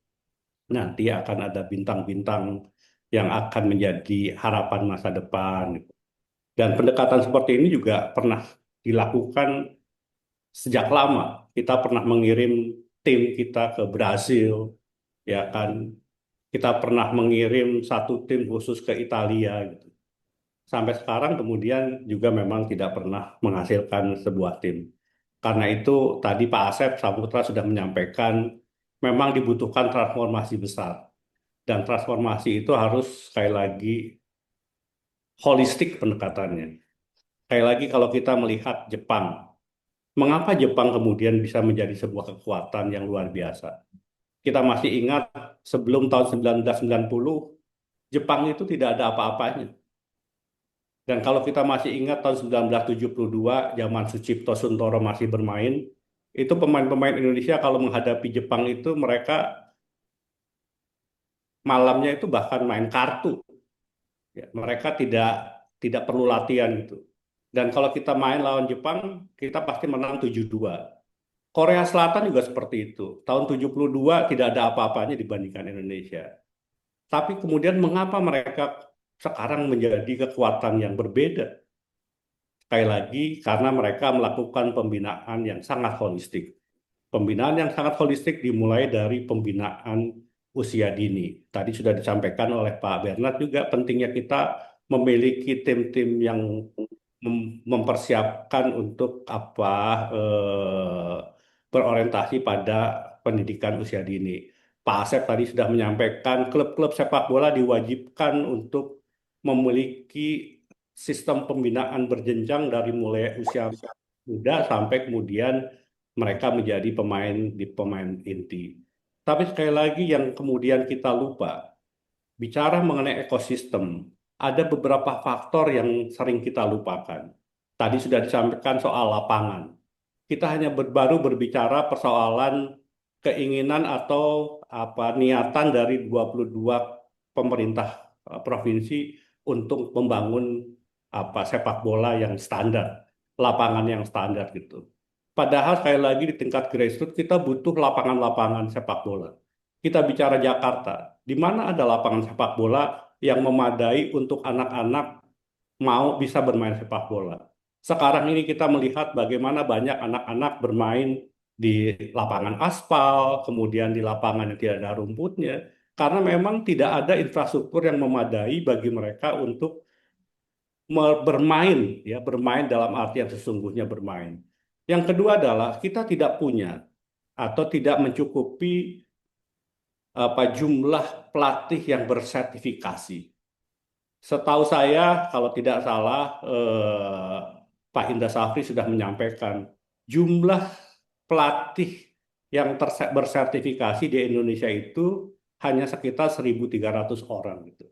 nanti akan ada bintang-bintang yang akan menjadi harapan masa depan. Dan pendekatan seperti ini juga pernah dilakukan sejak lama. Kita pernah mengirim tim kita ke Brasil, ya kan. Kita pernah mengirim satu tim khusus ke Italia, gitu. Sampai sekarang kemudian juga memang tidak pernah menghasilkan sebuah tim. Karena itu tadi Pak Asep Saputra sudah menyampaikan memang dibutuhkan transformasi besar. Dan transformasi itu harus sekali lagi holistik pendekatannya. Sekali lagi kalau kita melihat Jepang, mengapa Jepang kemudian bisa menjadi sebuah kekuatan yang luar biasa? Kita masih ingat sebelum tahun 1990, Jepang itu tidak ada apa-apanya. Dan kalau kita masih ingat tahun 1972, zaman Sucipto Suntoro masih bermain, itu pemain-pemain Indonesia kalau menghadapi Jepang itu mereka malamnya itu bahkan main kartu. Ya, mereka tidak perlu latihan gitu. Dan kalau kita main lawan Jepang, kita pasti menang 7-2. Korea Selatan juga seperti itu. Tahun 72 tidak ada apa-apanya dibandingkan Indonesia. Tapi kemudian mengapa mereka sekarang menjadi kekuatan yang berbeda? Sekali lagi, karena mereka melakukan pembinaan yang sangat holistik. Pembinaan yang sangat holistik dimulai dari pembinaan usia dini. Tadi sudah disampaikan oleh Pak Bernard juga pentingnya kita memiliki tim-tim yang mempersiapkan untuk berorientasi pada pendidikan usia dini. Pak Asep tadi sudah menyampaikan klub-klub sepak bola diwajibkan untuk memiliki sistem pembinaan berjenjang dari mulai usia muda sampai kemudian mereka menjadi pemain inti. Tapi sekali lagi yang kemudian kita lupa, bicara mengenai ekosistem, ada beberapa faktor yang sering kita lupakan. Tadi sudah disampaikan soal lapangan. Kita hanya baru berbicara persoalan keinginan atau niatan dari 22 pemerintah provinsi untuk membangun sepak bola yang standar. lapangan yang standar gitu. Padahal sekali lagi di tingkat grassroots kita butuh lapangan-lapangan sepak bola. Kita bicara Jakarta, di mana ada lapangan sepak bola yang memadai untuk anak-anak mau bisa bermain sepak bola. Sekarang ini kita melihat bagaimana banyak anak-anak bermain di lapangan aspal, kemudian di lapangan yang tidak ada rumputnya, karena memang tidak ada infrastruktur yang memadai bagi mereka untuk bermain, ya bermain dalam arti yang sesungguhnya bermain. Yang kedua adalah kita tidak punya atau tidak mencukupi jumlah pelatih yang bersertifikasi. Setahu saya, kalau tidak salah, Pak Indra Safri sudah menyampaikan jumlah pelatih yang bersertifikasi di Indonesia itu hanya sekitar 1.300 orang gitu.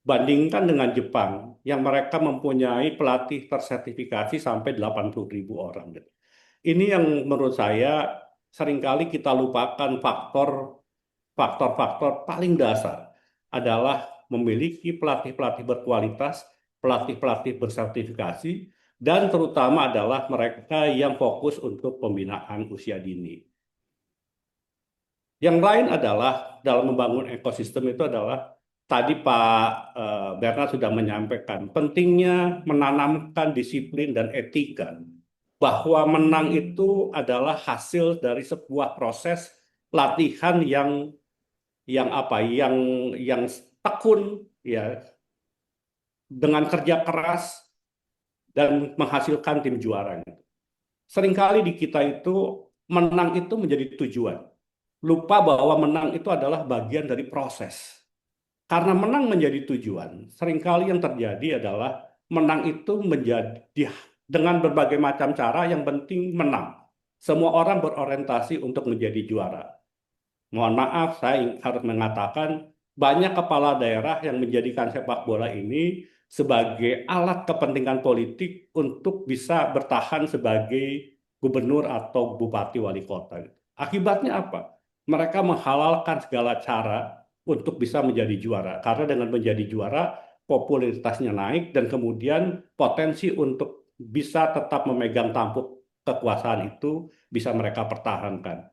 Bandingkan dengan Jepang yang mereka mempunyai pelatih tersertifikasi sampai 80.000 orang gitu. Ini yang menurut saya seringkali kita lupakan faktor-faktor paling dasar adalah memiliki pelatih-pelatih berkualitas, pelatih-pelatih bersertifikasi, dan terutama adalah mereka yang fokus untuk pembinaan usia dini. Yang lain adalah dalam membangun ekosistem itu adalah tadi Pak Bernard sudah menyampaikan pentingnya menanamkan disiplin dan etika, bahwa menang itu adalah hasil dari sebuah proses latihan yang tekun, ya, dengan kerja keras dan menghasilkan tim juara. Seringkali di kita itu menang itu menjadi tujuan, lupa bahwa menang itu adalah bagian dari proses. Karena menang menjadi tujuan, seringkali yang terjadi adalah menang itu menjadi dengan berbagai macam cara, yang penting menang. Semua orang berorientasi untuk menjadi juara. Mohon maaf, saya harus mengatakan banyak kepala daerah yang menjadikan sepak bola ini sebagai alat kepentingan politik untuk bisa bertahan sebagai gubernur atau bupati wali kota. Akibatnya apa? Mereka menghalalkan segala cara untuk bisa menjadi juara. Karena dengan menjadi juara, popularitasnya naik dan kemudian potensi untuk bisa tetap memegang tampuk kekuasaan itu bisa mereka pertahankan.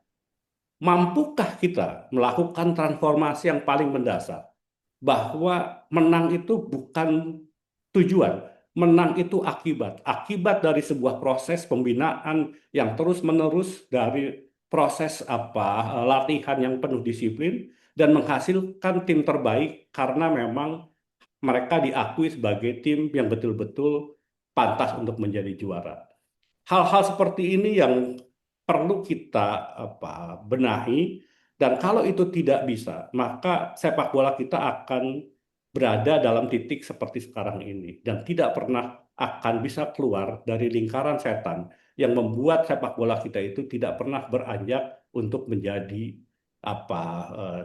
Mampukah kita melakukan transformasi yang paling mendasar? Bahwa menang itu bukan tujuan, menang itu akibat. Akibat dari sebuah proses pembinaan yang terus-menerus, dari proses latihan yang penuh disiplin dan menghasilkan tim terbaik karena memang mereka diakui sebagai tim yang betul-betul pantas untuk menjadi juara. Hal-hal seperti ini yang perlu kita benahi, dan kalau itu tidak bisa, maka sepak bola kita akan berada dalam titik seperti sekarang ini dan tidak pernah akan bisa keluar dari lingkaran setan yang membuat sepak bola kita itu tidak pernah beranjak untuk menjadi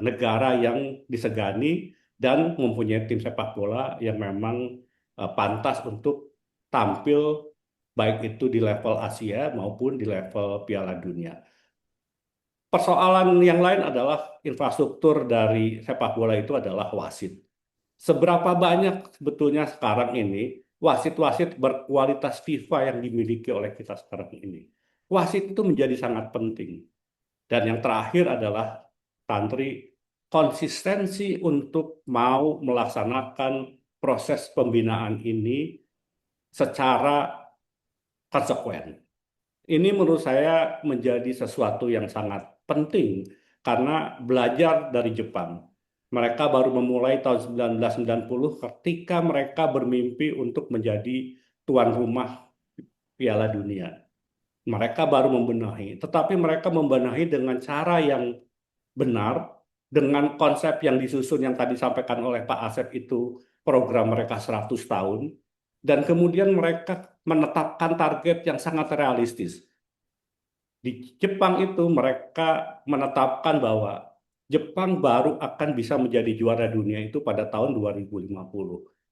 negara yang disegani dan mempunyai tim sepak bola yang memang pantas untuk tampil baik itu di level Asia maupun di level Piala Dunia. Persoalan yang lain adalah infrastruktur dari sepak bola itu adalah wasit. Seberapa banyak sebetulnya sekarang ini wasit-wasit berkualitas FIFA yang dimiliki oleh kita sekarang ini? Wasit itu menjadi sangat penting. Dan yang terakhir adalah, Tantri, konsistensi untuk mau melaksanakan proses pembinaan ini secara konsekuen. Ini menurut saya menjadi sesuatu yang sangat penting karena belajar dari Jepang. Mereka baru memulai tahun 1990 ketika mereka bermimpi untuk menjadi tuan rumah Piala Dunia. Mereka baru membenahi, tetapi mereka membenahi dengan cara yang benar, dengan konsep yang disusun yang tadi disampaikan oleh Pak Asep itu program mereka 100 tahun, dan kemudian mereka menetapkan target yang sangat realistis. Di Jepang itu mereka menetapkan bahwa Jepang baru akan bisa menjadi juara dunia itu pada tahun 2050.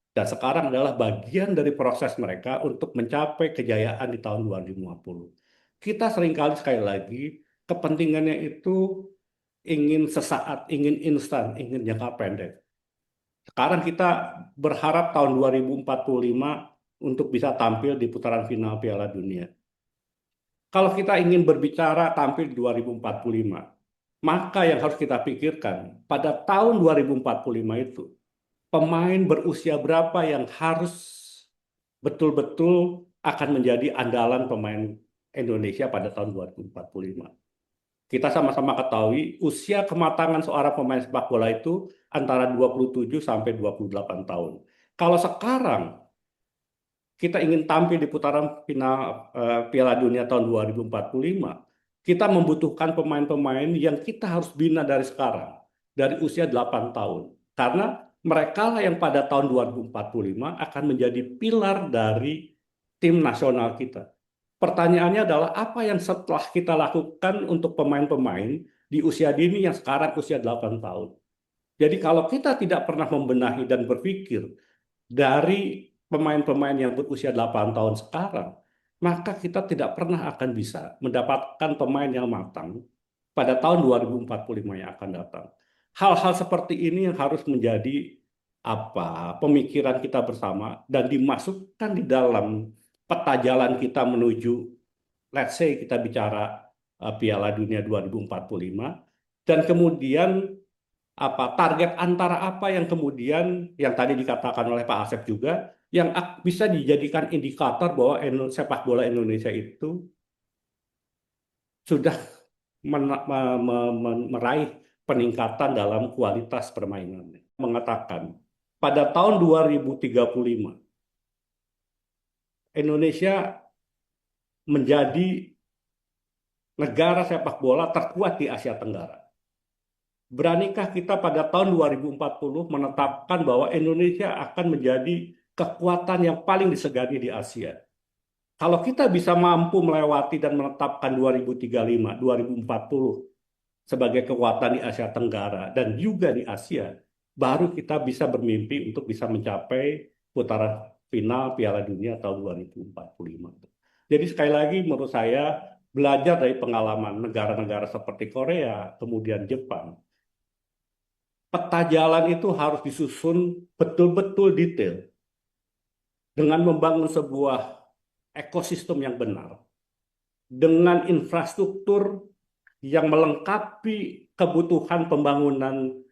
Dan sekarang adalah bagian dari proses mereka untuk mencapai kejayaan di tahun 2050. Kita seringkali sekali lagi kepentingannya itu ingin sesaat, ingin instan, ingin jangka pendek. Sekarang kita berharap tahun 2045 untuk bisa tampil di putaran final Piala Dunia. Kalau kita ingin berbicara tampil di 2045, maka yang harus kita pikirkan pada tahun 2045 itu, pemain berusia berapa yang harus betul-betul akan menjadi andalan pemain Indonesia pada tahun 2045. Kita sama-sama ketahui usia kematangan seorang pemain sepak bola itu antara 27 sampai 28 tahun. Kalau sekarang kita ingin tampil di putaran final Piala Dunia tahun 2045, kita membutuhkan pemain-pemain yang kita harus bina dari sekarang, dari usia 8 tahun. Karena mereka lah yang pada tahun 2045 akan menjadi pilar dari tim nasional kita. Pertanyaannya adalah apa yang setelah kita lakukan untuk pemain-pemain di usia dini yang sekarang usia 8 tahun. Jadi kalau kita tidak pernah membenahi dan berpikir dari pemain-pemain yang berusia 8 tahun sekarang, maka kita tidak pernah akan bisa mendapatkan pemain yang matang pada tahun 2045 yang akan datang. Hal-hal seperti ini yang harus menjadi pemikiran kita bersama dan dimasukkan di dalam peta jalan kita menuju, let's say kita bicara Piala Dunia 2045, dan kemudian target antara apa yang kemudian yang tadi dikatakan oleh Pak Asep juga yang bisa dijadikan indikator bahwa sepak bola Indonesia itu sudah meraih peningkatan dalam kualitas permainan. Mengatakan pada tahun 2035 Indonesia menjadi negara sepak bola terkuat di Asia Tenggara. Beranikah kita pada tahun 2040 menetapkan bahwa Indonesia akan menjadi kekuatan yang paling disegani di Asia? Kalau kita bisa mampu melewati dan menetapkan 2035, 2040 sebagai kekuatan di Asia Tenggara dan juga di Asia, baru kita bisa bermimpi untuk bisa mencapai putaran final Piala Dunia tahun 2045. Jadi sekali lagi menurut saya belajar dari pengalaman negara-negara seperti Korea, kemudian Jepang, peta jalan itu harus disusun betul-betul detail dengan membangun sebuah ekosistem yang benar, dengan infrastruktur yang melengkapi kebutuhan pembangunan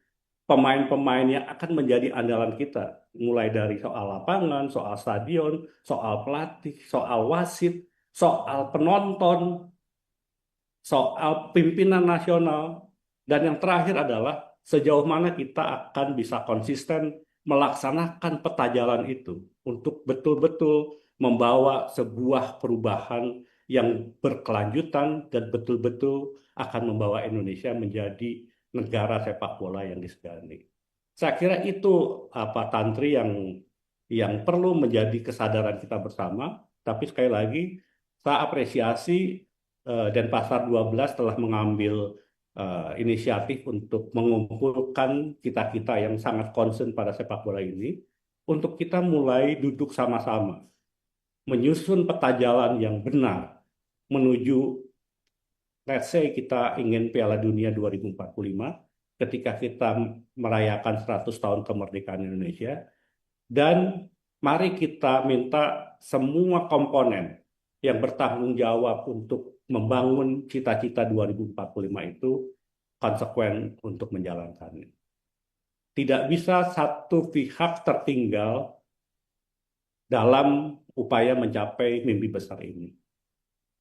pemain-pemain yang akan menjadi andalan kita, mulai dari soal lapangan, soal stadion, soal pelatih, soal wasit, soal penonton, soal pimpinan nasional, dan yang terakhir adalah sejauh mana kita akan bisa konsisten melaksanakan peta jalan itu untuk betul-betul membawa sebuah perubahan yang berkelanjutan dan betul-betul akan membawa Indonesia menjadi negara sepak bola yang disegani. Saya kira itu Tantri yang perlu menjadi kesadaran kita bersama. Tapi sekali lagi saya apresiasi Denpasar 12 telah mengambil inisiatif untuk mengumpulkan kita-kita yang sangat concern pada sepak bola ini untuk kita mulai duduk sama-sama menyusun peta jalan yang benar menuju, let's say kita ingin Piala Dunia 2045 ketika kita merayakan 100 tahun kemerdekaan Indonesia, dan mari kita minta semua komponen yang bertanggung jawab untuk membangun cita-cita 2045 itu konsekuen untuk menjalankannya. Tidak bisa satu pihak tertinggal dalam upaya mencapai mimpi besar ini.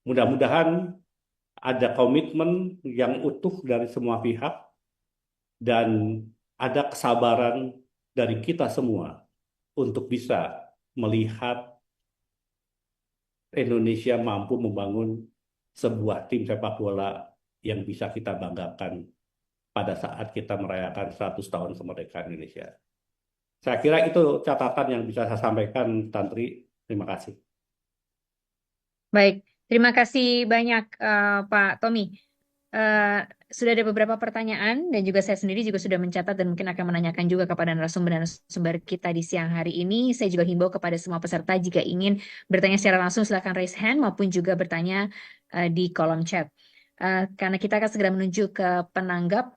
Mudah-mudahan ada komitmen yang utuh dari semua pihak dan ada kesabaran dari kita semua untuk bisa melihat Indonesia mampu membangun sebuah tim sepak bola yang bisa kita banggakan pada saat kita merayakan 100 tahun kemerdekaan Indonesia. Saya kira itu catatan yang bisa saya sampaikan, Tantri. Terima kasih. Baik, terima kasih banyak Pak Tommy. Sudah ada beberapa pertanyaan dan juga saya sendiri juga sudah mencatat dan mungkin akan menanyakan juga kepada narasumber kita di siang hari ini. Saya juga himbau kepada semua peserta jika ingin bertanya secara langsung silakan raise hand maupun juga bertanya di kolom chat. Karena kita akan segera menuju ke penanggap.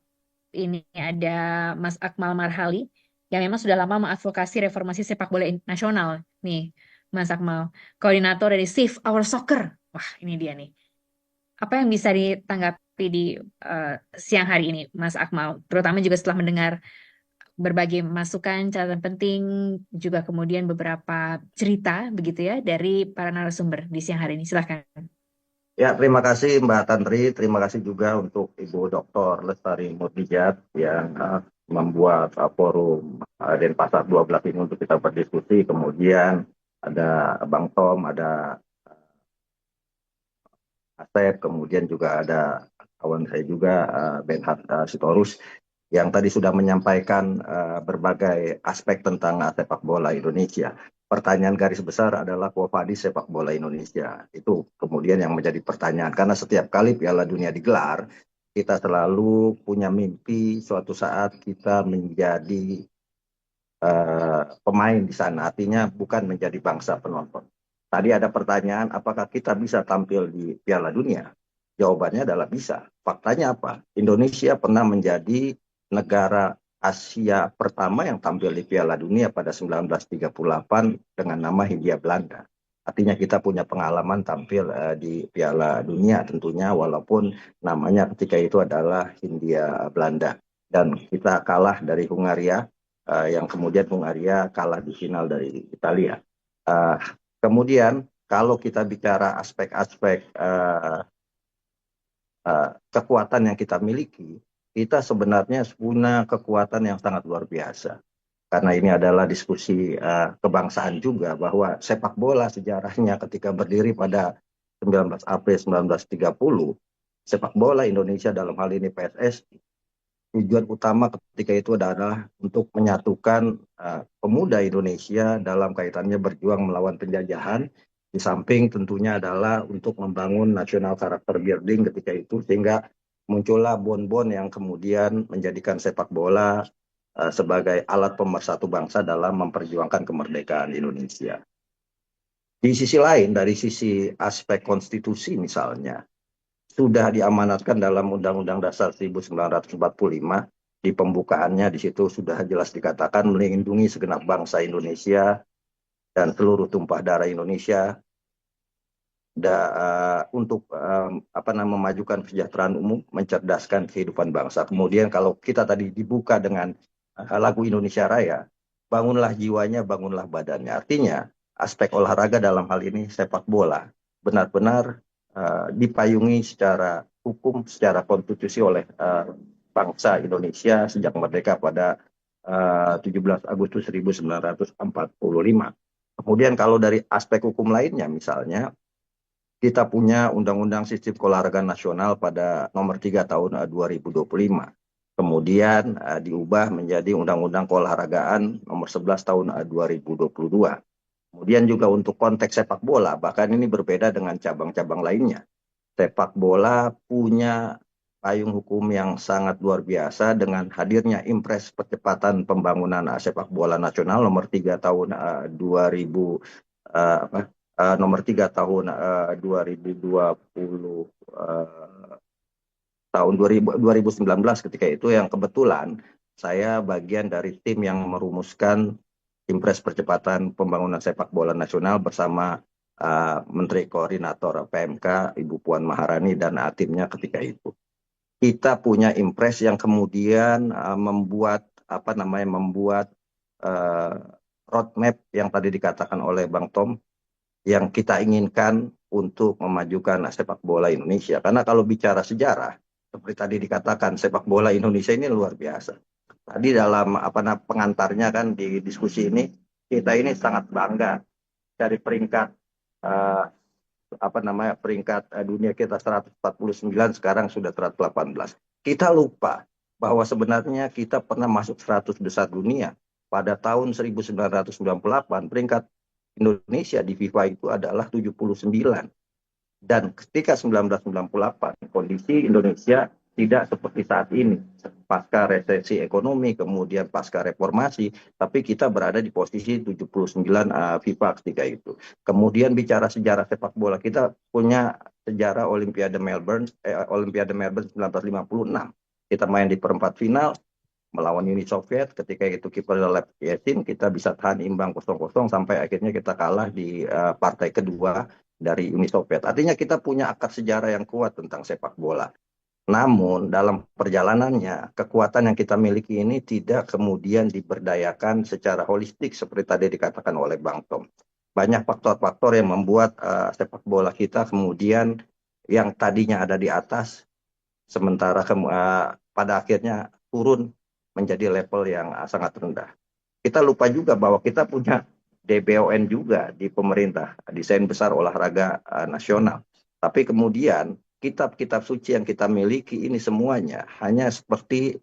Ini ada Mas Akmal Marhali yang memang sudah lama mengadvokasi reformasi sepak bola nasional. Nih, Mas Akmal, koordinator dari Save Our Soccer. Wah, ini dia nih. Apa yang bisa ditanggapi di siang hari ini, Mas Akmal? Terutama juga setelah mendengar berbagai masukan, catatan penting, juga kemudian beberapa cerita begitu ya dari para narasumber di siang hari ini. Silahkan. Ya, terima kasih Mbak Tantri. Terima kasih juga untuk Ibu Dr. Lestari Murtijat yang membuat forum Denpasar 12 ini untuk kita berdiskusi. Kemudian ada Bang Tom, ada Asep, kemudian juga ada kawan saya juga Benhard Sitorus yang tadi sudah menyampaikan berbagai aspek tentang sepak bola Indonesia. Pertanyaan garis besar adalah Quo Vadis sepak bola Indonesia. Itu kemudian yang menjadi pertanyaan. Karena setiap kali Piala Dunia digelar, kita selalu punya mimpi suatu saat kita menjadi pemain di sana. Artinya bukan menjadi bangsa penonton. Tadi ada pertanyaan, apakah kita bisa tampil di Piala Dunia? Jawabannya adalah bisa. Faktanya apa? Indonesia pernah menjadi negara Asia pertama yang tampil di Piala Dunia pada 1938 dengan nama Hindia Belanda. Artinya kita punya pengalaman tampil di Piala Dunia tentunya, walaupun namanya ketika itu adalah Hindia Belanda. Dan kita kalah dari Hungaria, yang kemudian Hungaria kalah di final dari Italia. Kemudian kalau kita bicara aspek-aspek kekuatan yang kita miliki, kita sebenarnya punya kekuatan yang sangat luar biasa. Karena ini adalah diskusi kebangsaan juga, bahwa sepak bola sejarahnya ketika berdiri pada 19 April 1930, sepak bola Indonesia dalam hal ini PSSI, tujuan utama ketika itu adalah untuk menyatukan pemuda Indonesia dalam kaitannya berjuang melawan penjajahan, di samping tentunya adalah untuk membangun national character building ketika itu, sehingga muncullah bon-bon yang kemudian menjadikan sepak bola sebagai alat pemersatu bangsa dalam memperjuangkan kemerdekaan Indonesia. Di sisi lain, dari sisi aspek konstitusi misalnya, sudah diamanatkan dalam Undang-Undang Dasar 1945, di pembukaannya di situ sudah jelas dikatakan melindungi segenap bangsa Indonesia dan seluruh tumpah darah Indonesia untuk memajukan kesejahteraan umum, mencerdaskan kehidupan bangsa. Kemudian kalau kita tadi dibuka dengan lagu Indonesia Raya, bangunlah jiwanya, bangunlah badannya. Artinya aspek olahraga dalam hal ini sepak bola benar-benar dipayungi secara hukum, secara konstitusi oleh bangsa Indonesia sejak merdeka pada 17 Agustus 1945. Kemudian kalau dari aspek hukum lainnya, misalnya kita punya Undang-Undang Sistem Keolahragaan Nasional pada nomor 3 tahun 2025. Kemudian diubah menjadi Undang-Undang Keolahragaan nomor 11 tahun 2022. Kemudian juga untuk konteks sepak bola, bahkan ini berbeda dengan cabang-cabang lainnya. Sepak bola punya payung hukum yang sangat luar biasa dengan hadirnya Impres Percepatan Pembangunan Sepak Bola Nasional nomor 3 tahun 2000 nomor 3 tahun 2020 tahun 2019 ketika itu, yang kebetulan saya bagian dari tim yang merumuskan Impres Percepatan Pembangunan Sepak Bola Nasional bersama Menteri Koordinator PMK Ibu Puan Maharani dan timnya ketika itu. Kita punya Impres yang kemudian membuat roadmap yang tadi dikatakan oleh Bang Tom, yang kita inginkan untuk memajukan sepak bola Indonesia. Karena kalau bicara sejarah, seperti tadi dikatakan, sepak bola Indonesia ini luar biasa. Tadi dalam pengantarnya kan di diskusi ini, kita ini sangat bangga dari peringkat peringkat dunia kita 149, sekarang sudah 118. Kita lupa bahwa sebenarnya kita pernah masuk 100 besar dunia pada tahun 1998. Peringkat Indonesia di FIFA itu adalah 79. Dan ketika 1998 kondisi Indonesia tidak seperti saat ini, pasca resesi ekonomi, kemudian pasca reformasi, tapi kita berada di posisi 79 FIFA ketika itu. Kemudian bicara sejarah sepak bola, kita punya sejarah Olimpiade Melbourne 1956. Kita main di perempat final, melawan Uni Soviet, ketika itu kipernya Lev Yashin, kita bisa tahan imbang 0-0 sampai akhirnya kita kalah di partai kedua dari Uni Soviet. Artinya kita punya akar sejarah yang kuat tentang sepak bola. Namun dalam perjalanannya, kekuatan yang kita miliki ini tidak kemudian diberdayakan secara holistik seperti tadi dikatakan oleh Bang Tom. Banyak faktor-faktor yang membuat sepak bola kita kemudian yang tadinya ada di atas, sementara pada akhirnya turun menjadi level yang sangat rendah. Kita lupa juga bahwa kita punya DBON juga di pemerintah, Desain Besar Olahraga Nasional. Tapi kemudian kitab-kitab suci yang kita miliki ini semuanya hanya seperti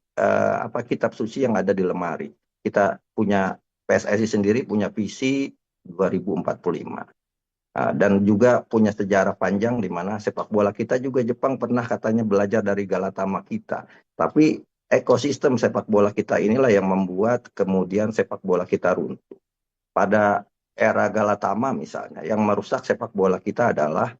kitab suci yang ada di lemari. Kita punya PSSI sendiri punya visi 2045. Dan juga punya sejarah panjang di mana sepak bola kita juga Jepang pernah katanya belajar dari Galatama kita. Tapi ekosistem sepak bola kita inilah yang membuat kemudian sepak bola kita runtuh. Pada era Galatama misalnya, yang merusak sepak bola kita adalah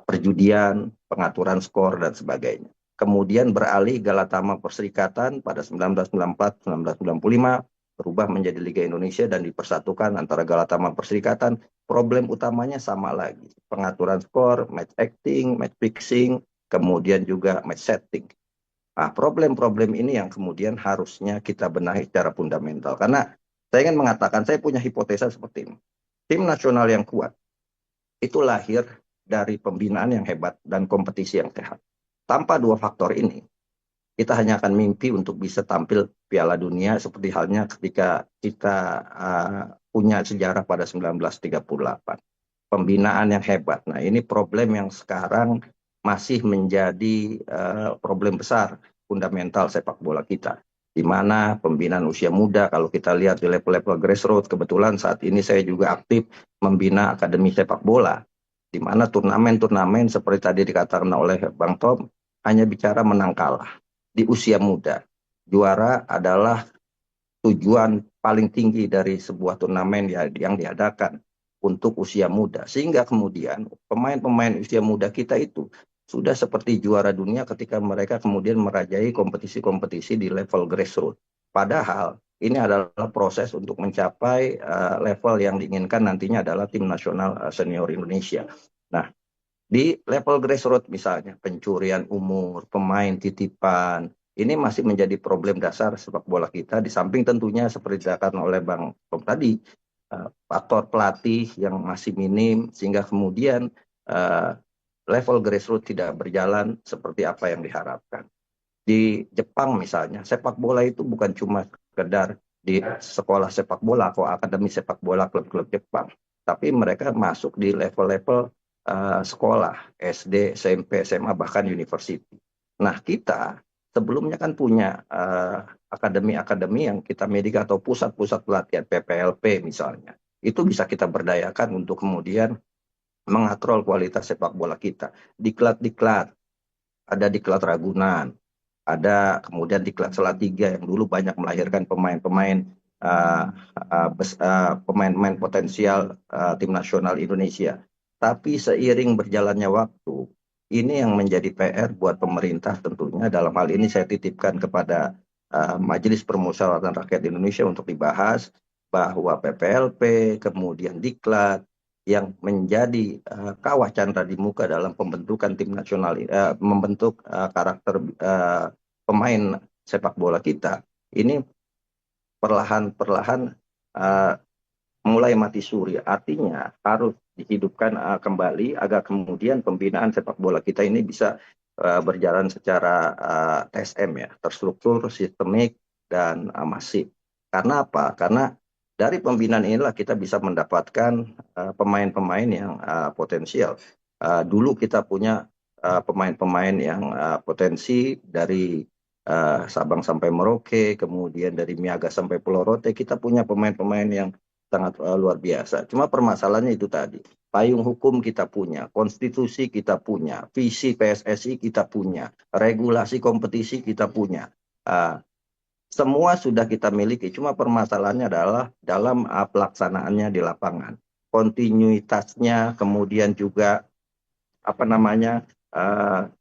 perjudian, pengaturan skor, dan sebagainya. Kemudian beralih Galatama Perserikatan pada 1994-1995, berubah menjadi Liga Indonesia dan dipersatukan antara Galatama Perserikatan. Problem utamanya sama lagi, pengaturan skor, match acting, match fixing, kemudian juga match setting. Nah, problem-problem ini yang kemudian harusnya kita benahi secara fundamental. Karena saya ingin mengatakan, saya punya hipotesa seperti ini. Tim nasional yang kuat itu lahir dari pembinaan yang hebat dan kompetisi yang sehat. Tanpa dua faktor ini, kita hanya akan mimpi untuk bisa tampil Piala Dunia seperti halnya ketika kita punya sejarah pada 1938. Pembinaan yang hebat. Nah, ini problem yang sekarang masih menjadi problem besar fundamental sepak bola kita. Di mana pembinaan usia muda, kalau kita lihat di level-level grassroots, kebetulan saat ini saya juga aktif membina akademi sepak bola, di mana turnamen-turnamen seperti tadi dikatakan oleh Bang Tom hanya bicara menang kalah di usia muda. Juara adalah tujuan paling tinggi dari sebuah turnamen yang diadakan untuk usia muda. Sehingga kemudian pemain-pemain usia muda kita itu sudah seperti juara dunia ketika mereka kemudian merajai kompetisi-kompetisi di level grassroots. Padahal ini adalah proses untuk mencapai level yang diinginkan nantinya adalah tim nasional senior Indonesia. Nah, di level grassroots misalnya, pencurian umur, pemain titipan, ini masih menjadi problem dasar sepak bola kita. Di samping tentunya seperti dikatakan oleh Bang Tom tadi, faktor pelatih yang masih minim, sehingga kemudian level grassroots tidak berjalan seperti apa yang diharapkan. Di Jepang misalnya, sepak bola itu bukan cuma sekedar di sekolah sepak bola atau akademi sepak bola klub-klub Jepang, tapi mereka masuk di level-level sekolah, SD, SMP, SMA, bahkan university. Nah, kita sebelumnya kan punya akademi-akademi yang kita miliki atau pusat-pusat pelatihan, PPLP misalnya. Itu bisa kita berdayakan untuk kemudian mengatrol kualitas sepak bola kita. Diklat-diklat, ada diklat Ragunan, ada kemudian diklat Salatiga yang dulu banyak melahirkan pemain-pemain pemain-pemain potensial tim nasional Indonesia. Tapi seiring berjalannya waktu, ini yang menjadi PR buat pemerintah tentunya. Dalam hal ini saya titipkan kepada Majelis Permusyawaratan Rakyat Indonesia untuk dibahas bahwa PPLP, kemudian diklat, yang menjadi kawah candra di muka dalam pembentukan tim nasional, membentuk karakter pemain sepak bola kita, ini perlahan-perlahan mulai mati suri. Artinya harus dihidupkan kembali agar kemudian pembinaan sepak bola kita ini bisa berjalan secara TSM ya, terstruktur, sistemik, dan masif. Karena apa? Karena dari pembinaan inilah kita bisa mendapatkan pemain-pemain yang potensial. Dulu kita punya pemain-pemain yang potensi dari Sabang sampai Merauke, kemudian dari Miaga sampai Pulau Rote, kita punya pemain-pemain yang sangat luar biasa. Cuma permasalahannya itu tadi, payung hukum kita punya, konstitusi kita punya, visi PSSI kita punya, regulasi kompetisi kita punya. Semua sudah kita miliki, cuma permasalahannya adalah dalam pelaksanaannya di lapangan. Kontinuitasnya, kemudian juga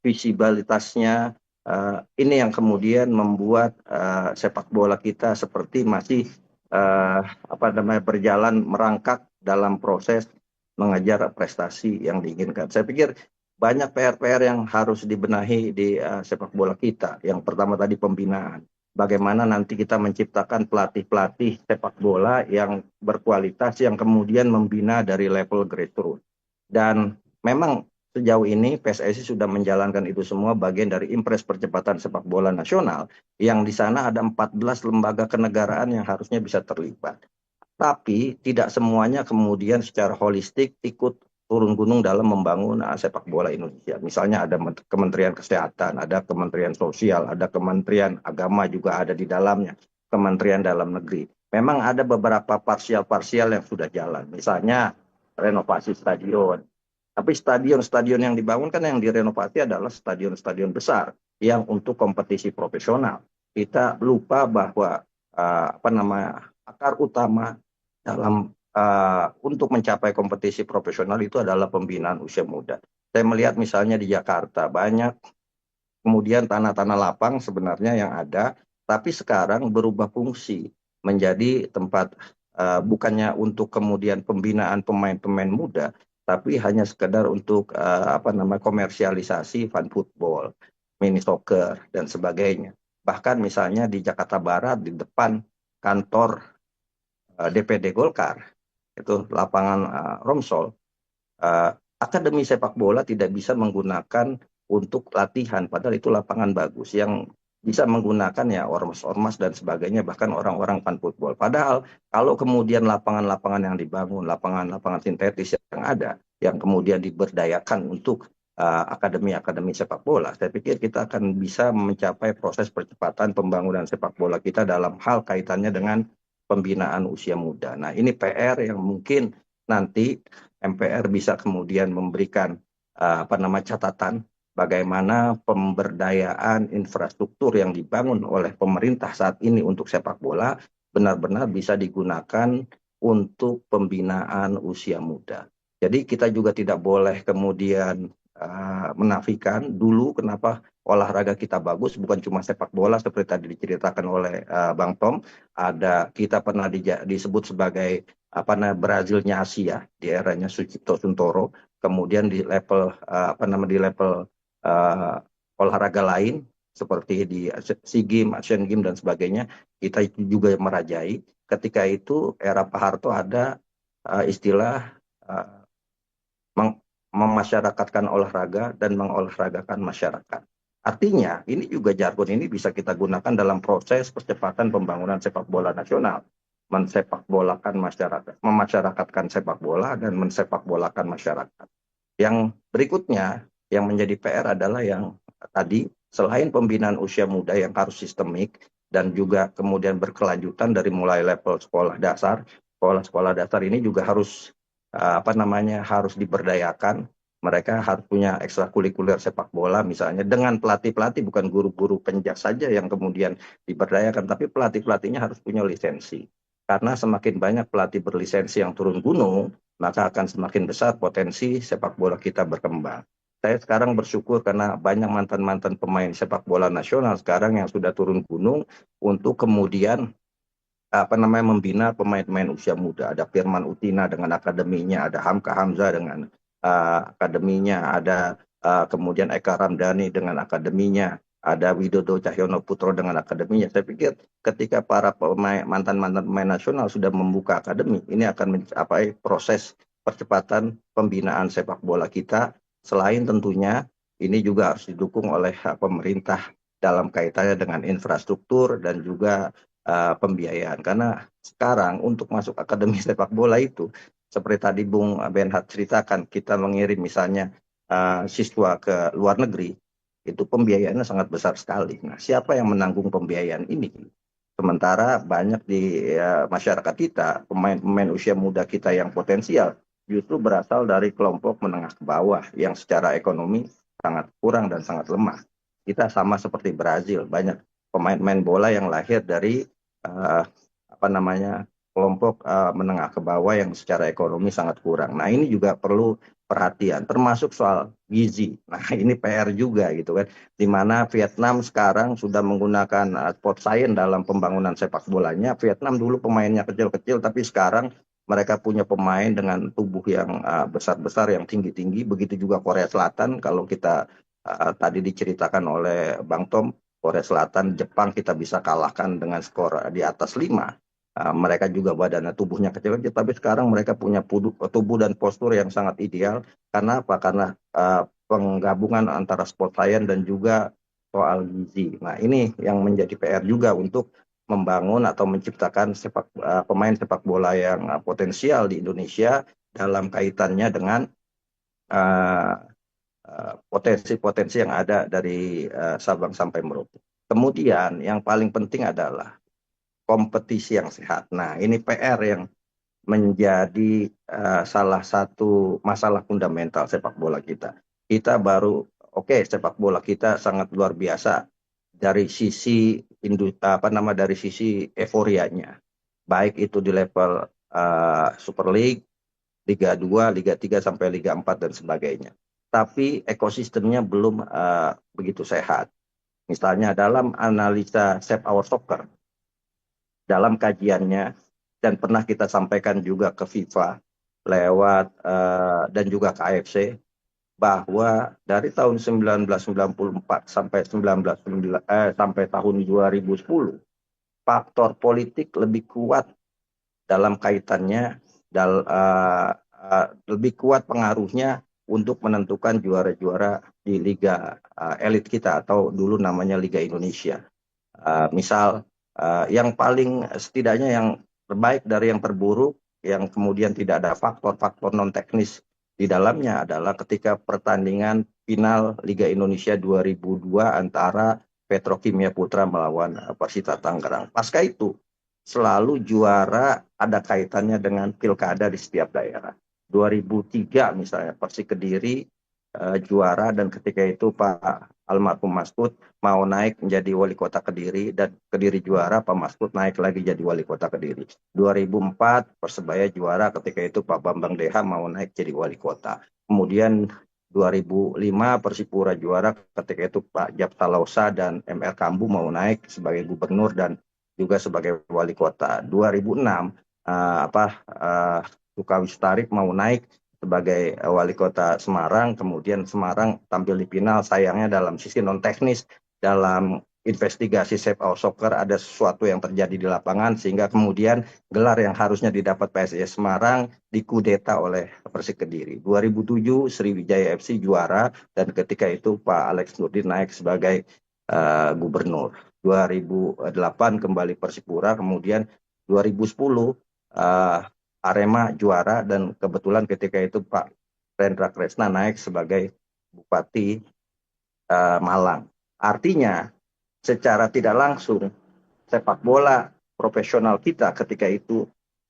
visibilitasnya, ini yang kemudian membuat sepak bola kita seperti masih berjalan merangkak dalam proses mengejar prestasi yang diinginkan. Saya pikir banyak PR-PR yang harus dibenahi di sepak bola kita. Yang pertama tadi pembinaan. Bagaimana nanti kita menciptakan pelatih-pelatih sepak bola yang berkualitas yang kemudian membina dari level grassroots. Dan memang sejauh ini PSSI sudah menjalankan itu semua bagian dari Impres Percepatan Sepak Bola Nasional yang di sana ada 14 lembaga kenegaraan yang harusnya bisa terlibat. Tapi tidak semuanya kemudian secara holistik ikut turun gunung dalam membangun sepak bola Indonesia. Misalnya ada Kementerian Kesehatan, ada Kementerian Sosial, ada Kementerian Agama juga ada di dalamnya, Kementerian Dalam Negeri. Memang ada beberapa parsial-parsial yang sudah jalan. Misalnya renovasi stadion. Tapi stadion-stadion yang dibangun kan yang direnovasi adalah stadion-stadion besar yang untuk kompetisi profesional. Kita lupa bahwa akar utama dalam untuk mencapai kompetisi profesional itu adalah pembinaan usia muda. Saya melihat misalnya di Jakarta banyak kemudian tanah-tanah lapang sebenarnya yang ada, tapi sekarang berubah fungsi menjadi tempat bukannya untuk kemudian pembinaan pemain-pemain muda, tapi hanya sekedar untuk komersialisasi fun football, mini soccer dan sebagainya. Bahkan misalnya di Jakarta Barat di depan kantor DPD Golkar itu lapangan Romsol, akademi sepak bola tidak bisa menggunakan untuk latihan, padahal itu lapangan bagus yang bisa menggunakan ya ormas-ormas dan sebagainya, bahkan orang-orang fan football. Padahal kalau kemudian lapangan-lapangan yang dibangun, lapangan-lapangan sintetis yang ada, yang kemudian diberdayakan untuk akademi-akademi sepak bola, saya pikir kita akan bisa mencapai proses percepatan pembangunan sepak bola kita dalam hal kaitannya dengan pembinaan usia muda. Nah, ini PR yang mungkin nanti MPR bisa kemudian memberikan catatan bagaimana pemberdayaan infrastruktur yang dibangun oleh pemerintah saat ini untuk sepak bola benar-benar bisa digunakan untuk pembinaan usia muda. Jadi kita juga tidak boleh kemudian menafikan dulu kenapa olahraga kita bagus, bukan cuma sepak bola seperti tadi diceritakan oleh Bang Tom. Kita pernah disebut sebagai Brazilnya Asia di eranya Sucipto Suntoro. Kemudian di level olahraga lain seperti di SEA Games, Asian Games dan sebagainya, kita juga merajai. Ketika itu era Pak Harto ada istilah memasyarakatkan olahraga dan mengolahragakan masyarakat. Artinya, ini juga jargon ini bisa kita gunakan dalam proses percepatan pembangunan sepak bola nasional. Mensepakbolakan masyarakat, memasyarakatkan sepak bola dan mensepakbolakan masyarakat. Yang berikutnya, yang menjadi PR adalah yang tadi, selain pembinaan usia muda yang harus sistemik dan juga kemudian berkelanjutan dari mulai level sekolah dasar ini juga harus harus diberdayakan. Mereka harus punya ekstrakurikuler sepak bola misalnya dengan pelatih-pelatih, bukan guru-guru penjas saja yang kemudian diberdayakan, tapi pelatih-pelatihnya harus punya lisensi. Karena semakin banyak pelatih berlisensi yang turun gunung, maka akan semakin besar potensi sepak bola kita berkembang. Saya sekarang bersyukur karena banyak mantan-mantan pemain sepak bola nasional sekarang yang sudah turun gunung untuk kemudian membina pemain-pemain usia muda. Ada Firman Utina dengan akademinya, ada Hamka Hamzah dengan akademinya, ada kemudian Eka Ramdhani dengan akademinya, ada Widodo Cahyono Putro dengan akademinya. Saya pikir ketika para mantan-mantan pemain nasional sudah membuka akademi, ini akan mencapai proses percepatan pembinaan sepak bola kita. Selain tentunya ini juga harus didukung oleh pemerintah dalam kaitannya dengan infrastruktur dan juga pembiayaan. Karena sekarang untuk masuk akademi sepak bola itu, seperti tadi Bung Benhat ceritakan, kita mengirim misalnya siswa ke luar negeri, itu pembiayaannya sangat besar sekali. Nah, siapa yang menanggung pembiayaan ini? Sementara banyak di masyarakat kita, pemain-pemain usia muda kita yang potensial, justru berasal dari kelompok menengah ke bawah yang secara ekonomi sangat kurang dan sangat lemah. Kita sama seperti Brazil, banyak pemain-pemain bola yang lahir dari kelompok menengah ke bawah yang secara ekonomi sangat kurang. Nah, ini juga perlu perhatian, termasuk soal gizi. Nah, ini PR juga gitu kan, di mana Vietnam sekarang sudah menggunakan sport science dalam pembangunan sepak bolanya. Vietnam dulu pemainnya kecil-kecil, tapi sekarang mereka punya pemain dengan tubuh yang besar-besar, yang tinggi-tinggi. Begitu juga Korea Selatan, kalau kita tadi diceritakan oleh Bang Tom, Korea Selatan, Jepang kita bisa kalahkan dengan skor di atas 5. Mereka juga badannya tubuhnya kecil-kecil, tapi sekarang mereka punya tubuh dan postur yang sangat ideal. Karena apa? Karena penggabungan antara sport science dan juga soal gizi. Nah, ini yang menjadi PR juga untuk membangun atau menciptakan pemain sepak bola yang potensial di Indonesia dalam kaitannya dengan potensi-potensi yang ada dari Sabang sampai Merauke. Kemudian yang paling penting adalah kompetisi yang sehat. Nah, ini PR yang menjadi salah satu masalah fundamental sepak bola kita. Kita baru, sepak bola kita sangat luar biasa dari sisi dari sisi euforianya. Baik itu di level Super League, Liga 2, Liga 3 sampai Liga 4 dan sebagainya. Tapi ekosistemnya belum begitu sehat. Misalnya dalam analisa Save Our Soccer, dalam kajiannya, dan pernah kita sampaikan juga ke FIFA lewat dan juga ke AFC, bahwa dari tahun 1994 sampai sampai tahun 2010, faktor politik lebih kuat dalam kaitannya, lebih kuat pengaruhnya untuk menentukan juara-juara di liga elit kita, atau dulu namanya Liga Indonesia. Misal yang paling setidaknya yang terbaik dari yang terburuk, yang kemudian tidak ada faktor-faktor non teknis di dalamnya, adalah ketika pertandingan final Liga Indonesia 2002 antara Petrokimia Putra melawan Persita Tangerang. Pasca itu selalu juara ada kaitannya dengan pilkada di setiap daerah. 2003 misalnya Persik Kediri juara, dan ketika itu Pak almarhum Mas Put mau naik menjadi wali kota Kediri, dan Kediri juara, Pak Mas Put naik lagi jadi wali kota Kediri. 2004 Persebaya juara, ketika itu Pak Bambang Deha mau naik jadi wali kota. Kemudian 2005 Persipura juara, ketika itu Pak Japta Lausa dan MR Kambu mau naik sebagai gubernur dan juga sebagai wali kota. 2006 Sukawi Starik mau naik sebagai wali kota Semarang. Kemudian Semarang tampil di final, sayangnya dalam sisi non teknis, dalam investigasi Save Our Soccer ada sesuatu yang terjadi di lapangan, sehingga kemudian gelar yang harusnya didapat PSIS Semarang dikudeta oleh Persik Kediri. 2007 Sriwijaya FC juara, dan ketika itu Pak Alex Nurdin naik sebagai gubernur. 2008 kembali Persipura, kemudian 2010 Arema juara, dan kebetulan ketika itu Pak Rendra Kresna naik sebagai Bupati Malang. Artinya secara tidak langsung sepak bola profesional kita ketika itu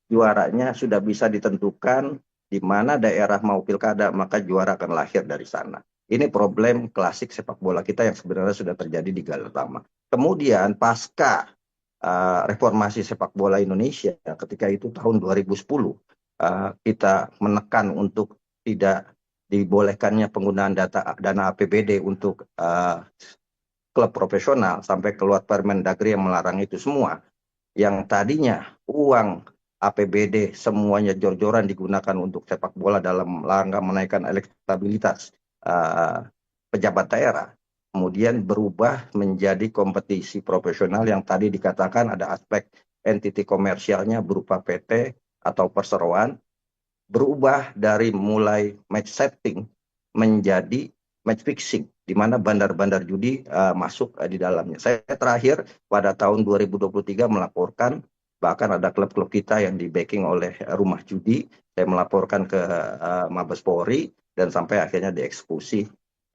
juaranya sudah bisa ditentukan, di mana daerah mau pilkada maka juara akan lahir dari sana. Ini problem klasik sepak bola kita yang sebenarnya sudah terjadi di Galer Tama. Kemudian pasca reformasi sepak bola Indonesia ketika itu tahun 2010, kita menekan untuk tidak dibolehkannya penggunaan dana APBD untuk klub profesional, sampai keluar Permendagri yang melarang itu semua. Yang tadinya uang APBD semuanya jor-joran digunakan untuk sepak bola dalam rangka menaikkan elektabilitas pejabat daerah, kemudian berubah menjadi kompetisi profesional yang tadi dikatakan ada aspek entiti komersialnya berupa PT atau perseroan, berubah dari mulai match setting menjadi match fixing, di mana bandar-bandar judi masuk di dalamnya. Saya terakhir pada tahun 2023 melaporkan, bahkan ada klub-klub kita yang di backing oleh rumah judi, saya melaporkan ke Mabes Polri, dan sampai akhirnya dieksekusi.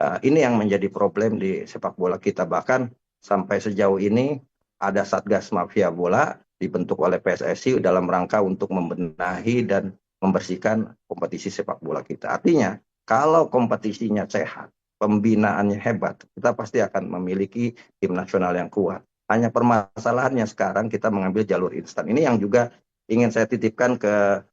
Ini yang menjadi problem di sepak bola kita. Bahkan sampai sejauh ini ada Satgas Mafia Bola dibentuk oleh PSSI dalam rangka untuk membenahi dan membersihkan kompetisi sepak bola kita. Artinya kalau kompetisinya sehat, pembinaannya hebat, kita pasti akan memiliki tim nasional yang kuat. Hanya permasalahannya sekarang kita mengambil jalur instan. Ini yang juga ingin saya titipkan ke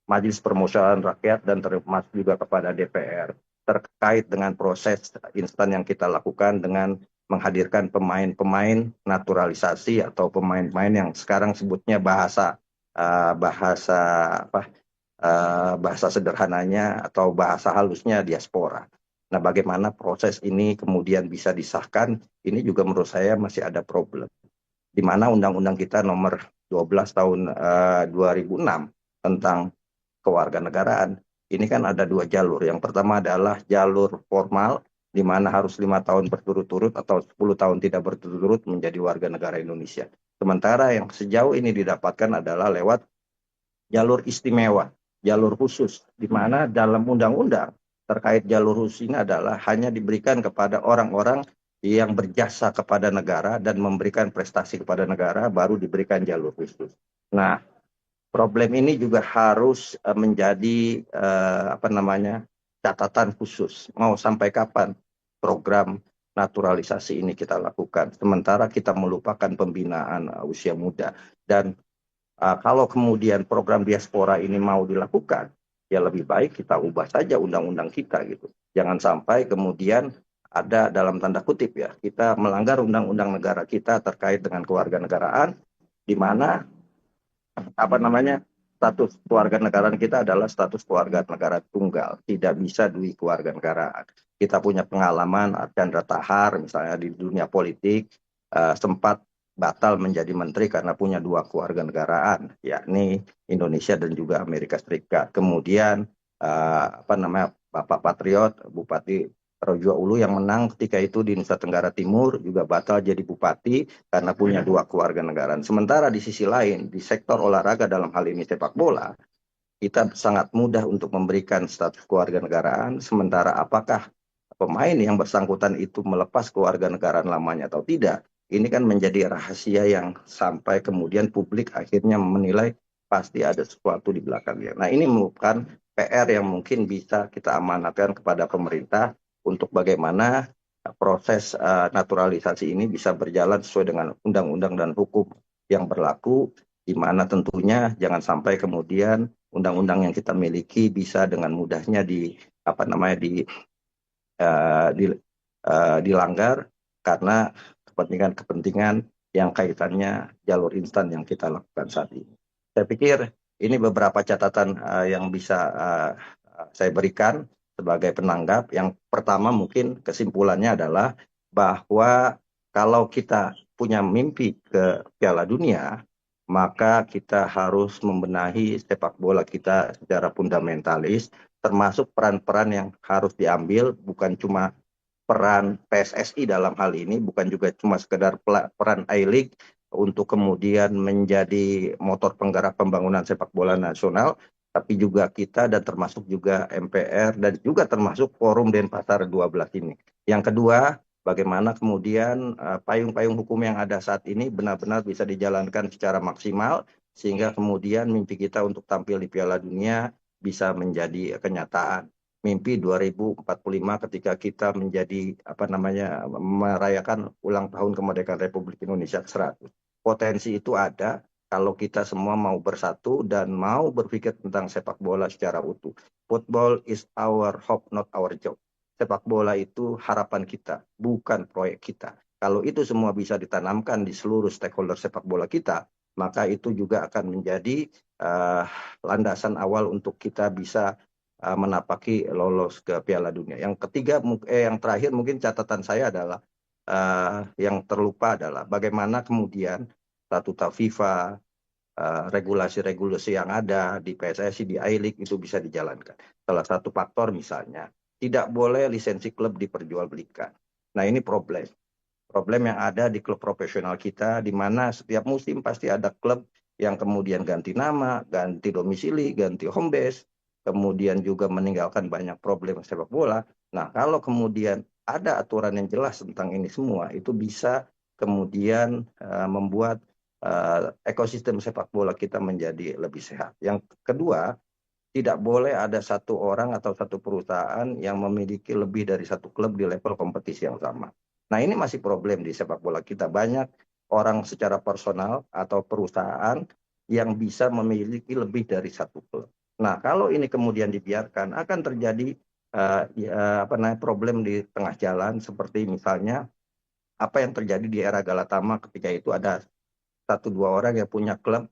Majelis Permusyawaratan Rakyat dan termasuk juga kepada DPR terkait dengan proses instan yang kita lakukan dengan menghadirkan pemain-pemain naturalisasi atau pemain-pemain yang sekarang sebutnya bahasa sederhananya atau bahasa halusnya diaspora. Nah, bagaimana proses ini kemudian bisa disahkan, ini juga menurut saya masih ada problem. Di mana Undang-Undang kita nomor 12 tahun 2006 tentang kewarganegaraan, ini kan ada dua jalur. Yang pertama adalah jalur formal, di mana harus 5 tahun berturut-turut atau 10 tahun tidak berturut-turut menjadi warga negara Indonesia. Sementara yang sejauh ini didapatkan adalah lewat jalur istimewa, jalur khusus, di mana dalam undang-undang terkait jalur khusus ini adalah hanya diberikan kepada orang-orang yang berjasa kepada negara dan memberikan prestasi kepada negara, baru diberikan jalur khusus. Nah, problem ini juga harus menjadi catatan khusus. Mau sampai kapan program naturalisasi ini kita lakukan? Sementara kita melupakan pembinaan usia muda. Dan kalau kemudian program diaspora ini mau dilakukan, ya lebih baik kita ubah saja undang-undang kita gitu. Jangan sampai kemudian ada dalam tanda kutip ya, kita melanggar undang-undang negara kita terkait dengan kewarganegaraan, di mana status kewarganegaraan kita adalah status keluarga negara tunggal, tidak bisa dui kewarganegaraan. Kita punya pengalaman Archandra Tahar misalnya di dunia politik sempat batal menjadi menteri karena punya dua kewarganegaraan, yakni Indonesia dan juga Amerika Serikat. Kemudian Bapak Patriot Bupati Rojo Ulu yang menang ketika itu di Nusa Tenggara Timur juga batal jadi bupati karena punya dua kewarganegaraan. Sementara di sisi lain, di sektor olahraga dalam hal ini sepak bola, kita sangat mudah untuk memberikan status kewarganegaraan, sementara apakah pemain yang bersangkutan itu melepas kewarganegaraan lamanya atau tidak, ini kan menjadi rahasia yang sampai kemudian publik akhirnya menilai pasti ada sesuatu di belakangnya. Nah, ini merupakan PR yang mungkin bisa kita amanatkan kepada pemerintah untuk bagaimana proses naturalisasi ini bisa berjalan sesuai dengan undang-undang dan hukum yang berlaku, di mana tentunya jangan sampai kemudian undang-undang yang kita miliki bisa dengan mudahnya dilanggar karena kepentingan-kepentingan yang kaitannya jalur instan yang kita lakukan saat ini. Saya pikir ini beberapa catatan yang bisa saya berikan sebagai penanggap. Yang pertama mungkin kesimpulannya adalah bahwa kalau kita punya mimpi ke Piala Dunia, maka kita harus membenahi sepak bola kita secara fundamentalis, termasuk peran-peran yang harus diambil, bukan cuma peran PSSI dalam hal ini, bukan juga cuma sekedar peran I-League untuk kemudian menjadi motor penggerak pembangunan sepak bola nasional, tapi juga kita dan termasuk juga MPR dan juga termasuk Forum Denpasar 12 ini. Yang kedua, bagaimana kemudian payung-payung hukum yang ada saat ini benar-benar bisa dijalankan secara maksimal, sehingga kemudian mimpi kita untuk tampil di Piala Dunia bisa menjadi kenyataan. Mimpi 2045 ketika kita menjadi merayakan ulang tahun kemerdekaan Republik Indonesia ke-100. Potensi itu ada kalau kita semua mau bersatu dan mau berpikir tentang sepak bola secara utuh. Football is our hope, not our job. Sepak bola itu harapan kita, bukan proyek kita. Kalau itu semua bisa ditanamkan di seluruh stakeholder sepak bola kita, maka itu juga akan menjadi landasan awal untuk kita bisa menapaki lolos ke Piala Dunia. Yang ketiga, yang terakhir mungkin catatan saya adalah yang terlupa adalah bagaimana kemudian statuta FIFA, regulasi-regulasi yang ada di PSSI, di I-League itu bisa dijalankan. Salah satu faktor misalnya, tidak boleh lisensi klub diperjualbelikan. Nah, ini problem yang ada di klub profesional kita, di mana setiap musim pasti ada klub yang kemudian ganti nama, ganti domisili, ganti home base, kemudian juga meninggalkan banyak problem sepak bola. Nah, kalau kemudian ada aturan yang jelas tentang ini semua, itu bisa kemudian membuat ekosistem sepak bola kita menjadi lebih sehat. Yang kedua, tidak boleh ada satu orang atau satu perusahaan yang memiliki lebih dari satu klub di level kompetisi yang sama. Nah, ini masih problem di sepak bola kita. Banyak orang secara personal atau perusahaan yang bisa memiliki lebih dari satu klub. Nah, kalau ini kemudian dibiarkan, akan terjadi problem di tengah jalan, seperti misalnya apa yang terjadi di era Galatama ketika itu ada satu dua orang yang punya klub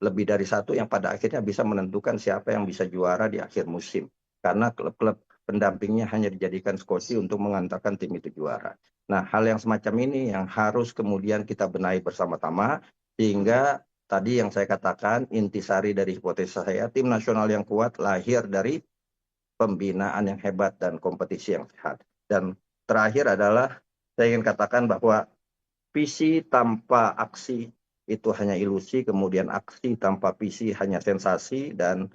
lebih dari satu yang pada akhirnya bisa menentukan siapa yang bisa juara di akhir musim. Karena klub-klub pendampingnya hanya dijadikan skoci untuk mengantarkan tim itu juara. Nah, hal yang semacam ini yang harus kemudian kita benahi bersama-sama, sehingga tadi yang saya katakan, intisari dari hipotesa saya, tim nasional yang kuat lahir dari pembinaan yang hebat dan kompetisi yang sehat. Dan terakhir adalah saya ingin katakan bahwa visi tanpa aksi itu hanya ilusi, kemudian aksi tanpa visi hanya sensasi, dan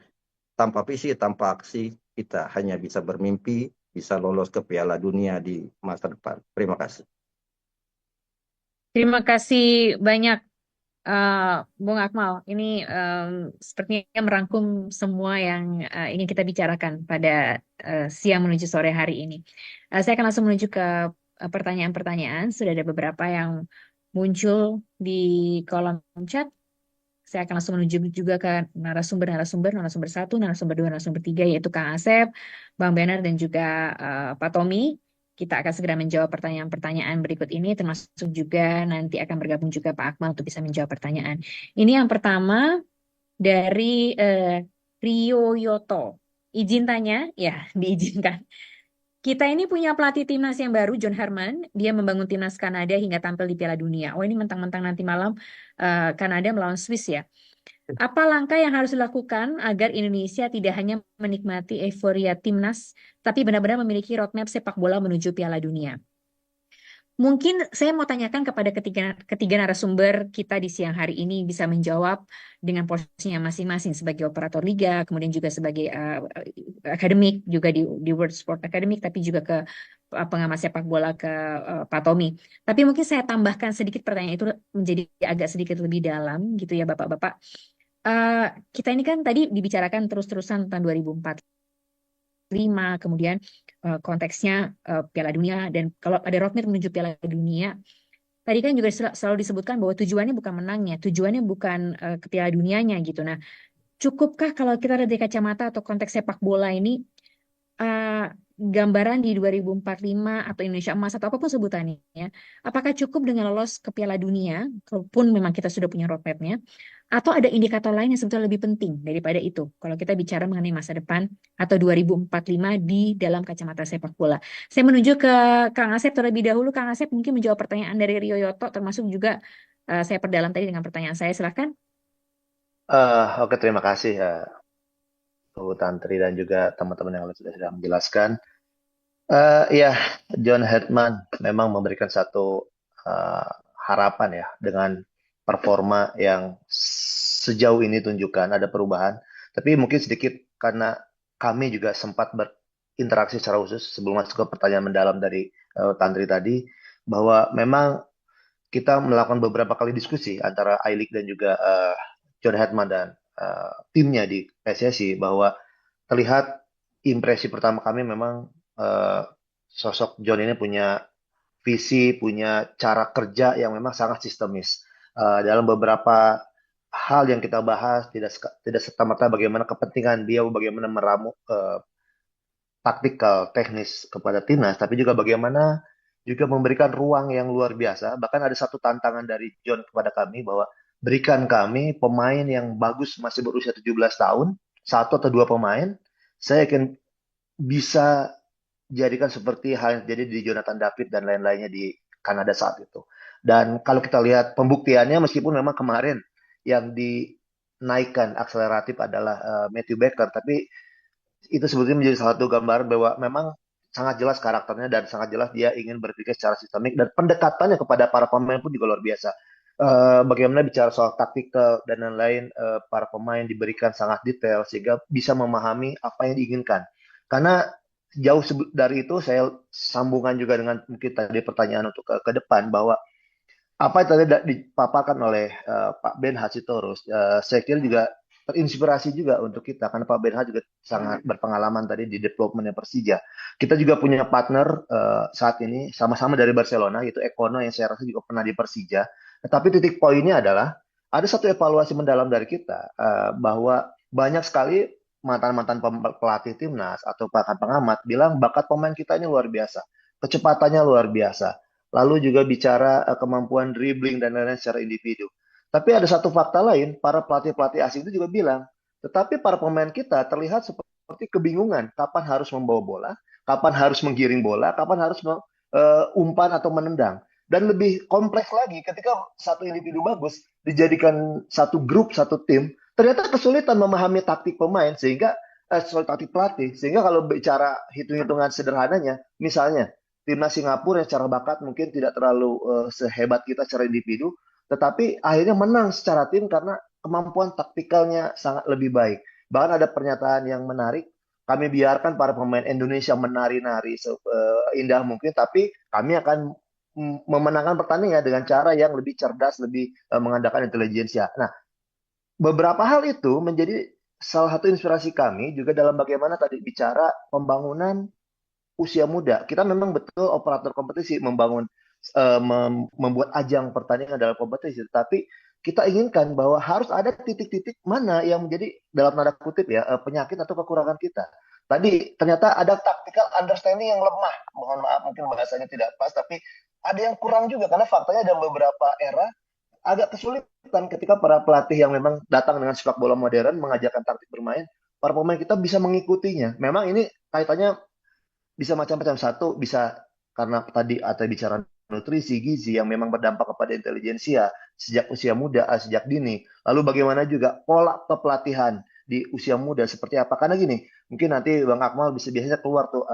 tanpa visi, tanpa aksi, kita hanya bisa bermimpi, bisa lolos ke Piala Dunia di masa depan. Terima kasih. Terima kasih banyak, Bung Akmal. Ini sepertinya merangkum semua yang ingin kita bicarakan pada siang menuju sore hari ini. Saya akan langsung menuju ke pertanyaan-pertanyaan. Sudah ada beberapa yang muncul di kolom chat. Saya akan langsung menuju juga ke narasumber satu, narasumber dua, narasumber tiga, yaitu Kang Asep, Bang Benar, dan juga Pak Tommy. Kita akan segera menjawab pertanyaan-pertanyaan berikut ini, termasuk juga nanti akan bergabung juga Pak Akmal untuk bisa menjawab pertanyaan. Ini yang pertama dari Rio Yoto. Izin tanya? Ya, diizinkan. Kita ini punya pelatih timnas yang baru, John Herman. Dia membangun timnas Kanada hingga tampil di Piala Dunia. Oh, ini mentang-mentang nanti malam Kanada melawan Swiss ya. Apa langkah yang harus dilakukan agar Indonesia tidak hanya menikmati euforia timnas, tapi benar-benar memiliki roadmap sepak bola menuju Piala Dunia? Mungkin saya mau tanyakan kepada ketiga narasumber kita di siang hari ini bisa menjawab dengan porsinya masing-masing sebagai operator liga, kemudian juga sebagai akademik juga di World Sport Academic, tapi juga ke pengamat sepak bola ke Pak Tommy. Tapi mungkin saya tambahkan sedikit pertanyaan itu menjadi agak sedikit lebih dalam gitu ya Bapak-Bapak. Kita ini kan tadi dibicarakan terus-terusan tentang 2045, kemudian konteksnya Piala Dunia, dan kalau ada roadmap menuju Piala Dunia, tadi kan juga selalu disebutkan bahwa tujuannya bukan menangnya, tujuannya bukan ke Piala Dunianya gitu. Nah, cukupkah kalau kita lihat dari kacamata atau konteks sepak bola ini, gambaran di 2045 atau Indonesia Emas atau apapun sebutannya, apakah cukup dengan lolos ke Piala Dunia, kalaupun memang kita sudah punya roadmap-nya, atau ada indikator lain yang sebetulnya lebih penting daripada itu, kalau kita bicara mengenai masa depan atau 2045 di dalam kacamata sepak bola. Saya menuju ke Kang Asep terlebih dahulu. Kang Asep mungkin menjawab pertanyaan dari Rio Yoto, termasuk juga saya perdalam tadi dengan pertanyaan saya. Silakan. Oke, terima kasih Bu Tantri dan juga teman-teman yang sudah menjelaskan. Ya, John Hetman memang memberikan satu harapan ya dengan performa yang sejauh ini tunjukkan ada perubahan. Tapi mungkin sedikit karena kami juga sempat berinteraksi secara khusus sebelum masuk ke pertanyaan mendalam dari Tantri tadi, bahwa memang kita melakukan beberapa kali diskusi antara I-League dan juga John Hetman dan timnya di PSSI, bahwa terlihat impresi pertama kami memang sosok John ini punya visi, punya cara kerja yang memang sangat sistemis. Dalam beberapa hal yang kita bahas, tidak serta-merta bagaimana kepentingan dia, bagaimana meramu taktikal, teknis kepada timnas, tapi juga bagaimana juga memberikan ruang yang luar biasa. Bahkan ada satu tantangan dari John kepada kami, bahwa berikan kami pemain yang bagus masih berusia 17 tahun, satu atau dua pemain, saya yakin bisa jadikan seperti hal yang terjadi di Jonathan David dan lain-lainnya di Kanada saat itu. Dan kalau kita lihat pembuktiannya, meskipun memang kemarin yang dinaikkan akseleratif adalah Matthew Baker, tapi itu sebetulnya menjadi salah satu gambaran bahwa memang sangat jelas karakternya dan sangat jelas dia ingin berpikir secara sistemik, dan pendekatannya kepada para pemain pun juga luar biasa. Bagaimana bicara soal taktikal dan lain-lain, para pemain diberikan sangat detail sehingga bisa memahami apa yang diinginkan. Karena jauh dari itu, saya sambungan juga dengan mungkin tadi pertanyaan untuk ke depan, bahwa apa yang tadi dipaparkan oleh Pak Ben Hasitorus, saya kira juga terinspirasi juga untuk kita, karena Pak Ben juga sangat berpengalaman tadi di development Persija. Kita juga punya partner saat ini sama-sama dari Barcelona, yaitu Ekono, yang saya rasa juga pernah di Persija. Tetapi titik poinnya adalah ada satu evaluasi mendalam dari kita, bahwa banyak sekali mantan-mantan pelatih timnas atau bahkan pengamat bilang bakat pemain kita ini luar biasa, kecepatannya luar biasa. Lalu juga bicara kemampuan dribbling dan lain-lain secara individu. Tapi ada satu fakta lain, para pelatih-pelatih asing itu juga bilang, tetapi para pemain kita terlihat seperti kebingungan kapan harus membawa bola, kapan harus menggiring bola, kapan harus umpan atau menendang. Dan lebih kompleks lagi, ketika satu individu bagus dijadikan satu grup, satu tim, ternyata kesulitan memahami taktik pemain sehingga taktik pelatih. Sehingga kalau bicara hitung-hitungan sederhananya, misalnya timnas Singapura yang secara bakat mungkin tidak terlalu sehebat kita secara individu, tetapi akhirnya menang secara tim karena kemampuan taktikalnya sangat lebih baik. Bahkan ada pernyataan yang menarik, kami biarkan para pemain Indonesia menari-nari indah mungkin, tapi kami akan memenangkan pertandingan dengan cara yang lebih cerdas, lebih mengandalkan intelijensia. Nah, beberapa hal itu menjadi salah satu inspirasi kami juga dalam bagaimana tadi bicara pembangunan usia muda. Kita memang betul operator kompetisi membuat ajang pertandingan dalam kompetisi, tapi kita inginkan bahwa harus ada titik-titik mana yang menjadi dalam tanda kutip ya penyakit atau kekurangan kita. Tadi ternyata ada tactical understanding yang lemah. Mohon maaf mungkin bahasanya tidak pas, tapi ada yang kurang juga karena faktanya dalam beberapa era agak kesulitan ketika para pelatih yang memang datang dengan sepak bola modern mengajarkan taktik bermain, para pemain kita bisa mengikutinya. Memang ini kaitannya bisa macam-macam. Satu bisa karena tadi ada bicara nutrisi, gizi yang memang berdampak kepada intelijensia sejak usia muda, sejak dini. Lalu bagaimana juga pola kepelatihan di usia muda seperti apa? Karena gini, mungkin nanti Bang Akmal biasanya keluar tuh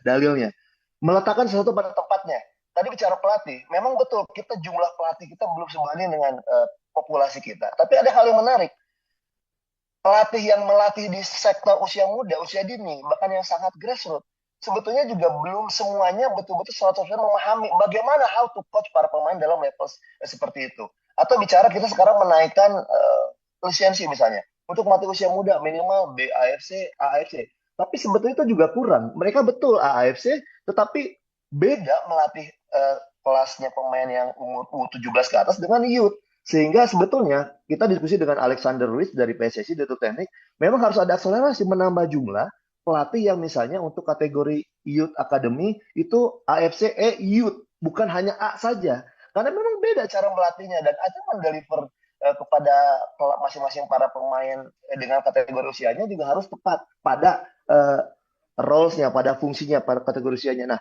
dalilnya. Meletakkan sesuatu pada tempatnya. Tadi bicara pelatih, memang betul kita jumlah pelatih kita belum sebanding dengan populasi kita. Tapi ada hal yang menarik. Pelatih yang melatih di sektor usia muda, usia dini, bahkan yang sangat grassroots, sebetulnya juga belum semuanya betul-betul 100% memahami bagaimana how to coach para pemain dalam level seperti itu. Atau bicara kita sekarang menaikkan lisensi misalnya, untuk melatih usia muda minimal BAFC, AFC. Tapi sebetulnya itu juga kurang. Mereka betul AFC, tetapi beda melatih kelasnya pemain yang umur U17 ke atas dengan youth. Sehingga sebetulnya kita diskusi dengan Alexander Ruiz dari PSSI, Direktur Teknik, memang harus ada akselerasi menambah jumlah pelatih yang misalnya untuk kategori Youth Academy itu AFC Youth, bukan hanya A saja. Karena memang beda cara melatihnya dan itu mendeliver kepada masing-masing para pemain dengan kategori usianya juga harus tepat pada roles-nya, pada fungsinya, pada kategori usianya. Nah,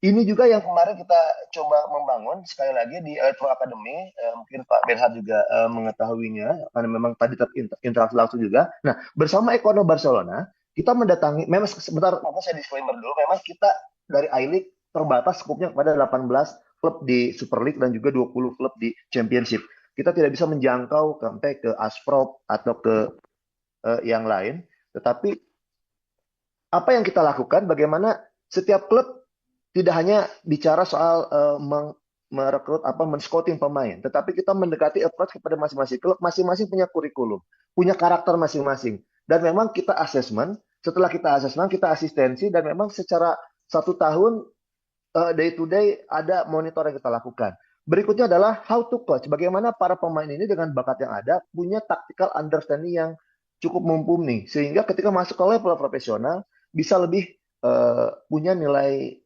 ini juga yang kemarin kita coba membangun sekali lagi di Electro Academy, mungkin Pak Benhard juga mengetahuinya karena memang tadi terinteraksi langsung juga. Nah, bersama Ekono Barcelona kita mendatangi, memang sebentar saya disclaimer dulu, memang kita dari I-League terbatas skupnya kepada 18 klub di Super League dan juga 20 klub di Championship. Kita tidak bisa menjangkau sampai ke Asprop atau ke yang lain, tetapi apa yang kita lakukan, bagaimana setiap klub tidak hanya bicara soal merekrut men-scouting pemain, tetapi kita mendekati approach kepada masing-masing klub, masing-masing punya kurikulum, punya karakter masing-masing. Dan memang kita assessment, setelah kita assessment, kita asistensi, dan memang secara 1 tahun day to day ada monitor yang kita lakukan. Berikutnya adalah how to coach, bagaimana para pemain ini dengan bakat yang ada punya tactical understanding yang cukup mumpuni, sehingga ketika masuk ke level profesional bisa lebih punya nilai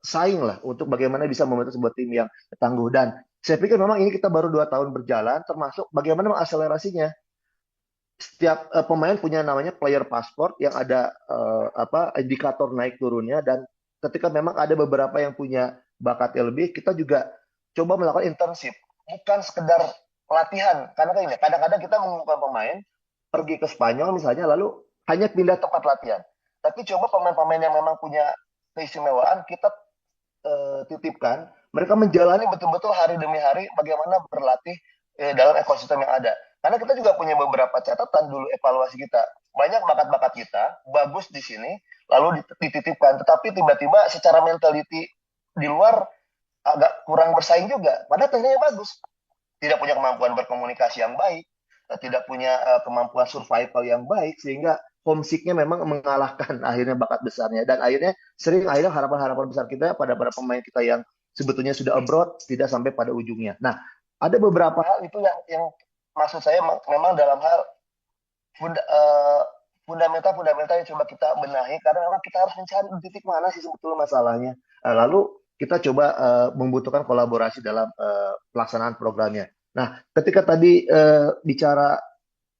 saing lah untuk bagaimana bisa membentuk sebuah tim yang tangguh. Dan saya pikir memang ini kita baru 2 tahun berjalan, termasuk bagaimana mengakselerasinya. Setiap pemain punya namanya player passport yang ada indikator naik turunnya, dan ketika memang ada beberapa yang punya bakat yang lebih, kita juga coba melakukan internship, bukan sekedar pelatihan. Karena kadang-kadang kita mengumpulkan pemain pergi ke Spanyol misalnya, lalu hanya pindah tempat latihan. Tapi coba pemain-pemain yang memang punya keistimewaan kita titipkan, mereka menjalani betul-betul hari demi hari bagaimana berlatih dalam ekosistem yang ada. Karena kita juga punya beberapa catatan dulu evaluasi kita. Banyak bakat-bakat kita bagus di sini, lalu dititipkan. Tetapi tiba-tiba secara mentality di luar agak kurang bersaing juga. Padahal tekniknya bagus. Tidak punya kemampuan berkomunikasi yang baik, tidak punya kemampuan survival yang baik, sehingga homesicknya memang mengalahkan akhirnya bakat besarnya. Dan akhirnya harapan-harapan besar kita pada pemain kita yang sebetulnya sudah abroad tidak sampai pada ujungnya. Nah, ada beberapa hal itu yang maksud saya memang dalam hal fundamental yang coba kita benahi karena memang kita harus mencari di titik mana sih sebetulnya masalahnya. Lalu kita coba membutuhkan kolaborasi dalam pelaksanaan programnya. Nah, ketika tadi bicara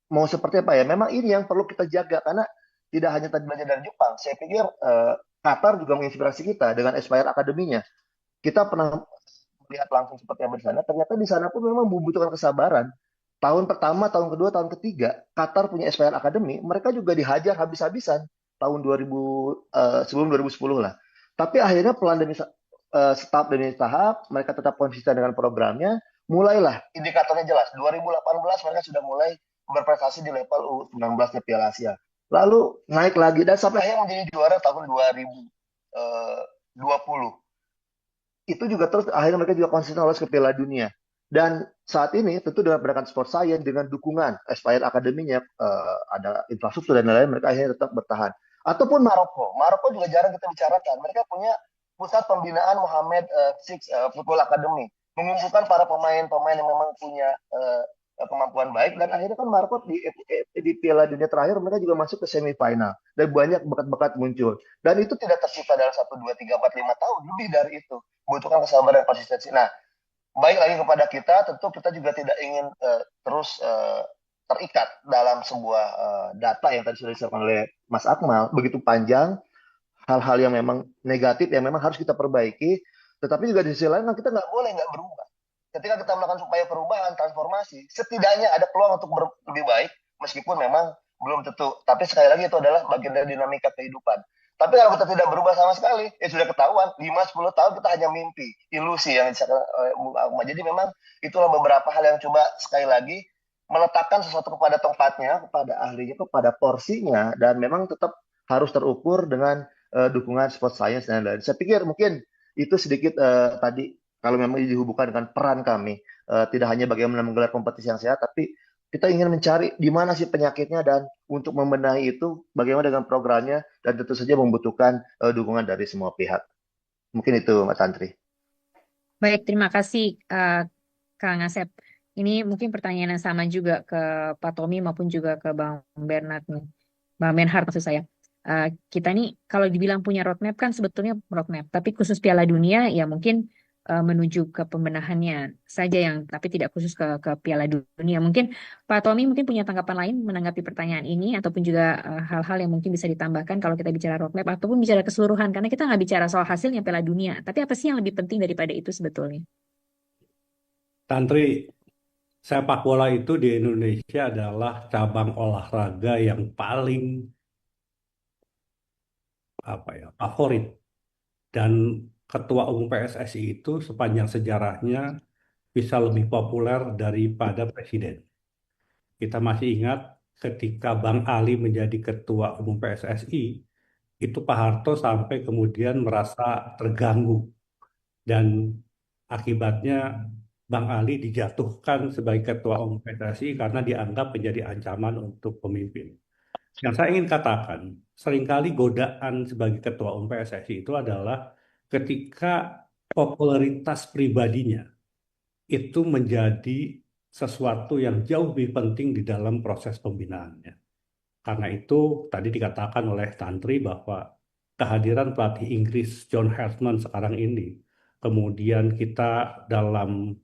mau seperti apa ya, memang ini yang perlu kita jaga karena tidak hanya tadi belajar dari Jepang. Saya pikir Qatar juga menginspirasi kita dengan Aspire Academy-nya. Kita pernah melihat langsung seperti apa di sana. Ternyata di sana pun memang membutuhkan kesabaran. Tahun pertama, tahun kedua, tahun ketiga, Qatar punya Aspire Academy, mereka juga dihajar habis-habisan tahun 2000 sebelum 2010 lah. Tapi akhirnya pelan demi tahap demi tahap, mereka tetap konsisten dengan programnya. Mulailah indikatornya jelas. 2018 mereka sudah mulai berprestasi di level U19 Piala Asia. Lalu naik lagi dan sampai akhirnya menjadi juara tahun 2020. Itu juga terus akhirnya mereka juga konsisten lolos ke Piala Dunia. Dan saat ini tentu dengan pendekatan sport science dengan dukungan Aspire Academy-nya ada infrastruktur dan lain-lain, mereka akhirnya tetap bertahan. Ataupun Maroko juga jarang kita bicarakan. Mereka punya pusat pembinaan Mohamed Six Football Academy, mengumpulkan para pemain-pemain yang memang punya kemampuan baik, dan akhirnya kan Maroko di Piala Dunia terakhir mereka juga masuk ke semifinal dan banyak bakat-bakat muncul. Dan itu tidak tercipta dalam 1, 2, 3, 4, 5 tahun, lebih dari itu. Butuhkan kesabaran dan konsistensi. Nah, baik lagi kepada kita, tentu kita juga tidak ingin terus terikat dalam sebuah data yang tadi sudah disampaikan oleh Mas Akmal, begitu panjang, hal-hal yang memang negatif yang memang harus kita perbaiki, tetapi juga di sisi lain kita nggak boleh nggak berubah. Ketika kita melakukan supaya perubahan, transformasi, setidaknya ada peluang untuk lebih baik, meskipun memang belum tentu. Tapi sekali lagi itu adalah bagian dari dinamika kehidupan. Tapi kalau kita tidak berubah sama sekali, ya sudah ketahuan, 5-10 tahun kita hanya mimpi, ilusi yang disampaikan oleh Bung Akmal. Jadi memang itulah beberapa hal yang coba sekali lagi meletakkan sesuatu kepada tempatnya, kepada ahlinya, kepada porsinya, dan memang tetap harus terukur dengan dukungan sport science dan lain-lain. Saya pikir mungkin itu sedikit tadi kalau memang dihubungkan dengan peran kami, tidak hanya bagaimana menggelar kompetisi yang sehat, tapi kita ingin mencari di mana sih penyakitnya dan untuk membenahi itu bagaimana dengan programnya dan tentu saja membutuhkan dukungan dari semua pihak. Mungkin itu Mas Tantri. Baik, terima kasih Kang Asep. Ini mungkin pertanyaan yang sama juga ke Pak Tommy maupun juga ke Bang Bernard nih. Bang Benhard maksud saya. Kita nih kalau dibilang punya roadmap kan sebetulnya roadmap, tapi khusus Piala Dunia ya mungkin menuju ke pembenahannya saja yang tapi tidak khusus ke Piala Dunia. Mungkin Pak Tommy mungkin punya tanggapan lain menanggapi pertanyaan ini ataupun juga hal-hal yang mungkin bisa ditambahkan kalau kita bicara roadmap ataupun bicara keseluruhan karena kita nggak bicara soal hasilnya Piala Dunia, tapi apa sih yang lebih penting daripada itu sebetulnya? Tantri, sepak bola itu di Indonesia adalah cabang olahraga yang paling favorit, dan ketua umum PSSI itu sepanjang sejarahnya bisa lebih populer daripada presiden. Kita masih ingat ketika Bang Ali menjadi ketua umum PSSI, itu Pak Harto sampai kemudian merasa terganggu dan akibatnya Bang Ali dijatuhkan sebagai ketua umum PSSI karena dianggap menjadi ancaman untuk pemimpin. Yang saya ingin katakan, seringkali godaan sebagai ketua umum PSSI itu adalah ketika popularitas pribadinya itu menjadi sesuatu yang jauh lebih penting di dalam proses pembinaannya. Karena itu tadi dikatakan oleh Tantri bahwa kehadiran pelatih Inggris John Hartman sekarang ini, kemudian kita dalam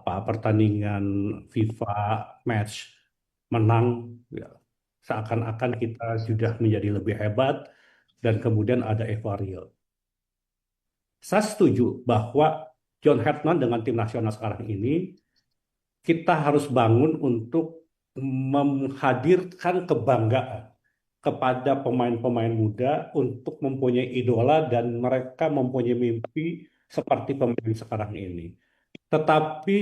pertandingan FIFA match menang, ya, seakan-akan kita sudah menjadi lebih hebat dan kemudian ada euforia. Saya setuju bahwa John Hartman dengan tim nasional sekarang ini kita harus bangun untuk menghadirkan kebanggaan kepada pemain-pemain muda untuk mempunyai idola dan mereka mempunyai mimpi seperti pemain sekarang ini. Tetapi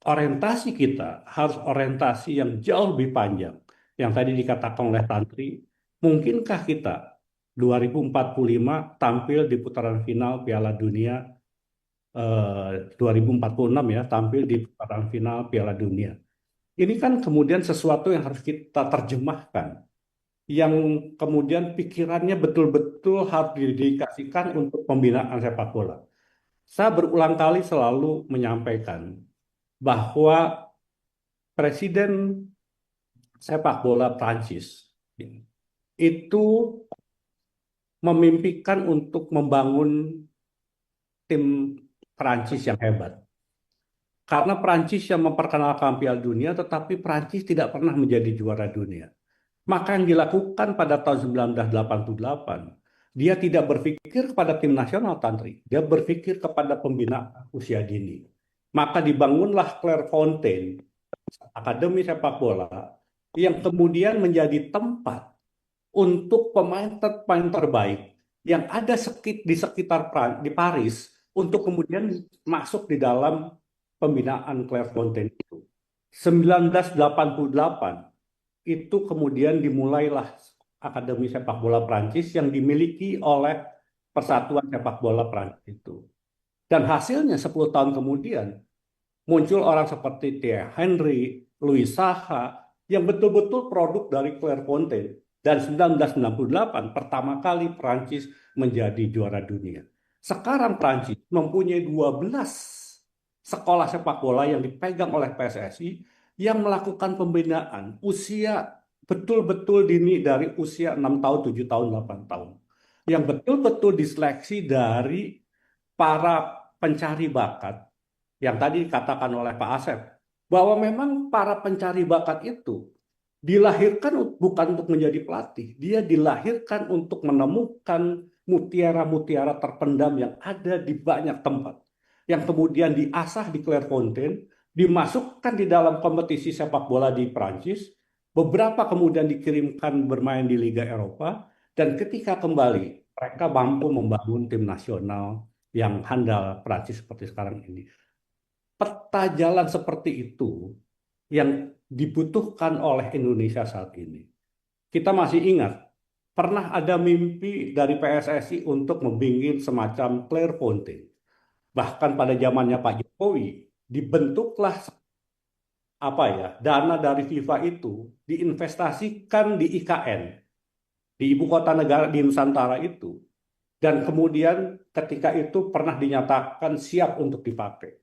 orientasi kita harus orientasi yang jauh lebih panjang. Yang tadi dikatakan oleh Tantri, mungkinkah kita 2045 tampil di putaran final Piala Dunia 2046 ya, tampil di putaran final Piala Dunia. Ini kan kemudian sesuatu yang harus kita terjemahkan, yang kemudian pikirannya betul-betul harus didedikasikan untuk pembinaan sepak bola. Saya berulang kali selalu menyampaikan bahwa Presiden sepak bola Prancis itu memimpikan untuk membangun tim Prancis yang hebat. Karena Prancis yang memperkenalkan Piala Dunia, tetapi Prancis tidak pernah menjadi juara dunia. Maka yang dilakukan pada tahun 1988, dia tidak berpikir kepada tim nasional, Tantri. Dia berpikir kepada pembinaan usia dini. Maka dibangunlah Clairefontaine, akademi sepak bola, yang kemudian menjadi tempat untuk pemain terbaik yang ada di sekitar di Paris untuk kemudian masuk di dalam pembinaan Clairefontaine itu. 1988 itu kemudian dimulailah Akademi Sepak Bola Prancis yang dimiliki oleh Persatuan Sepak Bola Prancis itu. Dan hasilnya 10 tahun kemudian muncul orang seperti Thierry Henry, Louis Saha yang betul-betul produk dari Clairefontaine. Dan 1998 pertama kali Prancis menjadi juara dunia. Sekarang Prancis mempunyai 12 sekolah sepak bola yang dipegang oleh PSSI yang melakukan pembinaan usia betul-betul dini dari usia 6 tahun, 7 tahun, 8 tahun. Yang betul-betul diseleksi dari para pencari bakat yang tadi dikatakan oleh Pak Asep, bahwa memang para pencari bakat itu dilahirkan bukan untuk menjadi pelatih, dia dilahirkan untuk menemukan mutiara-mutiara terpendam yang ada di banyak tempat, yang kemudian diasah di Clairefontaine, dimasukkan di dalam kompetisi sepak bola di Prancis, beberapa kemudian dikirimkan bermain di Liga Eropa, dan ketika kembali, mereka mampu membangun tim nasional yang handal Prancis seperti sekarang ini. Peta jalan seperti itu yang dibutuhkan oleh Indonesia saat ini. Kita masih ingat, pernah ada mimpi dari PSSI untuk membimbing semacam Clairefontaine. Bahkan pada zamannya Pak Jokowi, dibentuklah dana dari FIFA itu diinvestasikan di IKN, di ibu kota negara di Nusantara itu. Dan kemudian ketika itu pernah dinyatakan siap untuk dipakai.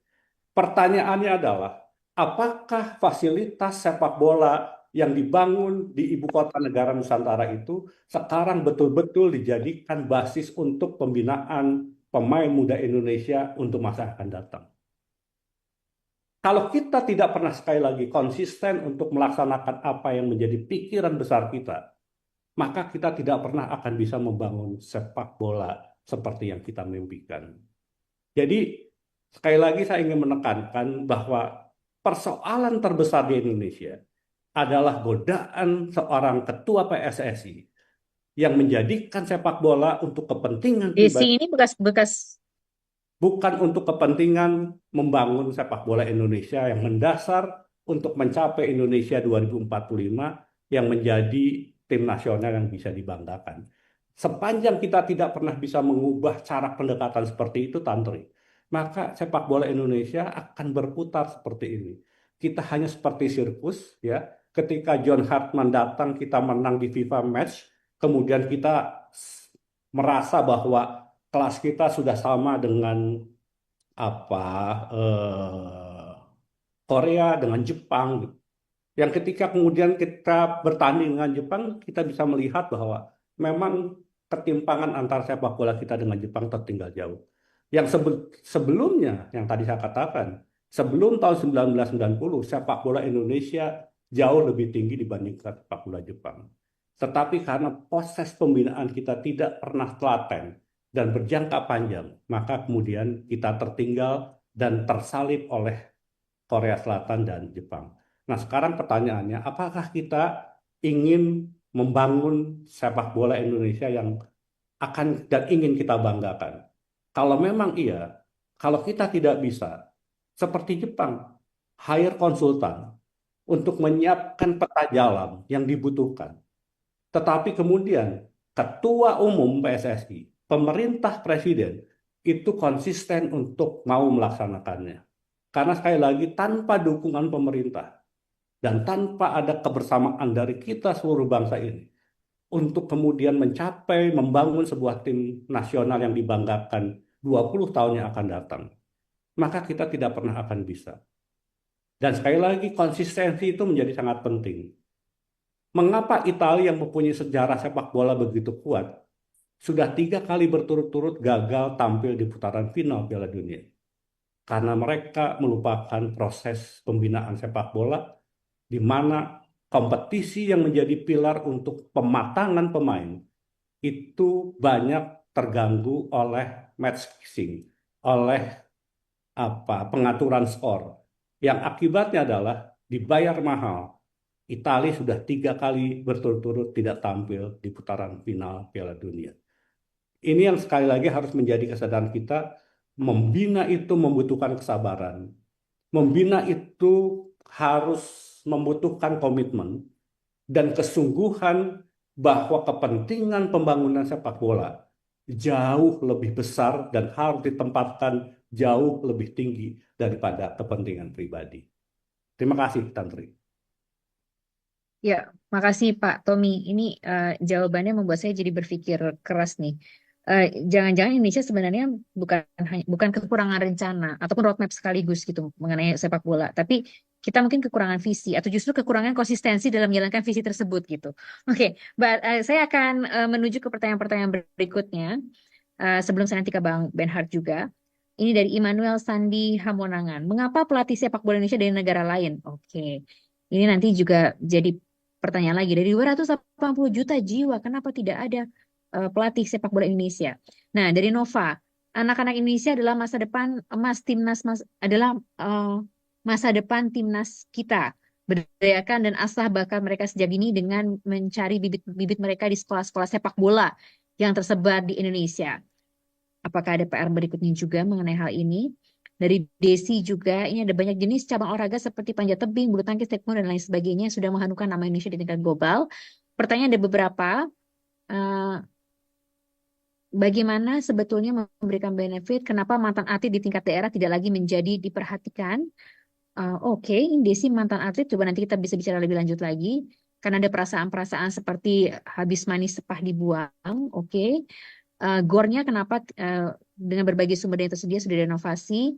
Pertanyaannya adalah, apakah fasilitas sepak bola yang dibangun di ibu kota negara Nusantara itu sekarang betul-betul dijadikan basis untuk pembinaan pemain muda Indonesia untuk masa akan datang? Kalau kita tidak pernah sekali lagi konsisten untuk melaksanakan apa yang menjadi pikiran besar kita, maka kita tidak pernah akan bisa membangun sepak bola seperti yang kita mimpikan. Jadi, sekali lagi saya ingin menekankan bahwa persoalan terbesar di Indonesia adalah godaan seorang ketua PSSI yang menjadikan sepak bola untuk kepentingan Desi ini bekas bukan untuk kepentingan membangun sepak bola Indonesia yang mendasar untuk mencapai Indonesia 2045 yang menjadi tim nasional yang bisa dibanggakan. Sepanjang kita tidak pernah bisa mengubah cara pendekatan seperti itu, Tantri, maka sepak bola Indonesia akan berputar seperti ini. Kita hanya seperti sirkus, ya. Ketika John Hartman datang, kita menang di FIFA Match, kemudian kita merasa bahwa kelas kita sudah sama dengan Korea, dengan Jepang. Yang ketika kemudian kita bertanding dengan Jepang, kita bisa melihat bahwa memang ketimpangan antara sepak bola kita dengan Jepang tertinggal jauh. Yang sebelumnya, yang tadi saya katakan, sebelum tahun 1990, sepak bola Indonesia jauh lebih tinggi dibandingkan sepak bola Jepang. Tetapi karena proses pembinaan kita tidak pernah telaten dan berjangka panjang, maka kemudian kita tertinggal dan tersalib oleh Korea Selatan dan Jepang. Nah, sekarang pertanyaannya, apakah kita ingin membangun sepak bola Indonesia yang akan dan ingin kita banggakan? Kalau memang iya, kalau kita tidak bisa, seperti Jepang, hire konsultan untuk menyiapkan peta jalan yang dibutuhkan. Tetapi kemudian Ketua Umum PSSI, pemerintah presiden, itu konsisten untuk mau melaksanakannya. Karena sekali lagi, tanpa dukungan pemerintah dan tanpa ada kebersamaan dari kita seluruh bangsa ini, untuk kemudian mencapai, membangun sebuah tim nasional yang dibanggakan 20 tahun yang akan datang, maka kita tidak pernah akan bisa. Dan sekali lagi, konsistensi itu menjadi sangat penting. Mengapa Italia yang mempunyai sejarah sepak bola begitu kuat sudah 3 kali berturut-turut gagal tampil di putaran final Piala Dunia? Karena mereka melupakan proses pembinaan sepak bola di mana kompetisi yang menjadi pilar untuk pematangan pemain itu banyak terganggu oleh match fixing, oleh pengaturan skor. Yang akibatnya adalah dibayar mahal. Italia sudah 3 kali berturut-turut tidak tampil di putaran final Piala Dunia. Ini yang sekali lagi harus menjadi kesadaran kita, membina itu membutuhkan kesabaran. Membina itu harus membutuhkan komitmen dan kesungguhan bahwa kepentingan pembangunan sepak bola jauh lebih besar dan harus ditempatkan jauh lebih tinggi daripada kepentingan pribadi. Terima kasih, Tantri. Ya, makasih Pak Tommy. Ini jawabannya membuat saya jadi berpikir keras nih. Jangan-jangan Indonesia sebenarnya bukan kekurangan rencana ataupun roadmap sekaligus gitu mengenai sepak bola, tapi kita mungkin kekurangan visi atau justru kekurangan konsistensi dalam menjalankan visi tersebut gitu. Oke, saya akan menuju ke pertanyaan-pertanyaan berikutnya. Sebelum saya nanti ke Bang Benhard juga. Ini dari Immanuel Sandi Hamonangan. Mengapa pelatih sepak bola Indonesia dari negara lain? Oke. Ini nanti juga jadi pertanyaan lagi. Dari 280 juta jiwa, kenapa tidak ada pelatih sepak bola Indonesia? Nah, dari Nova, anak-anak Indonesia adalah masa depan emas timnas adalah masa depan timnas kita. Berdayakan dan asah bakat mereka sejak dini dengan mencari bibit-bibit mereka di sekolah-sekolah sepak bola yang tersebar di Indonesia. Apakah ada PR berikutnya juga mengenai hal ini? Dari Desi juga, ini ada banyak jenis cabang olahraga seperti panjat tebing, bulu tangkis, taekwondo, dan lain sebagainya yang sudah mengharumkan nama Indonesia di tingkat global. Pertanyaan ada beberapa. Bagaimana sebetulnya memberikan benefit? Kenapa mantan atlet di tingkat daerah tidak lagi menjadi diperhatikan? Oke, ini Desi mantan atlet. Coba nanti kita bisa bicara lebih lanjut lagi. Karena ada perasaan-perasaan seperti habis manis sepah dibuang. Oke. Gornya kenapa dengan berbagai sumber yang tersedia sudah ada inovasi,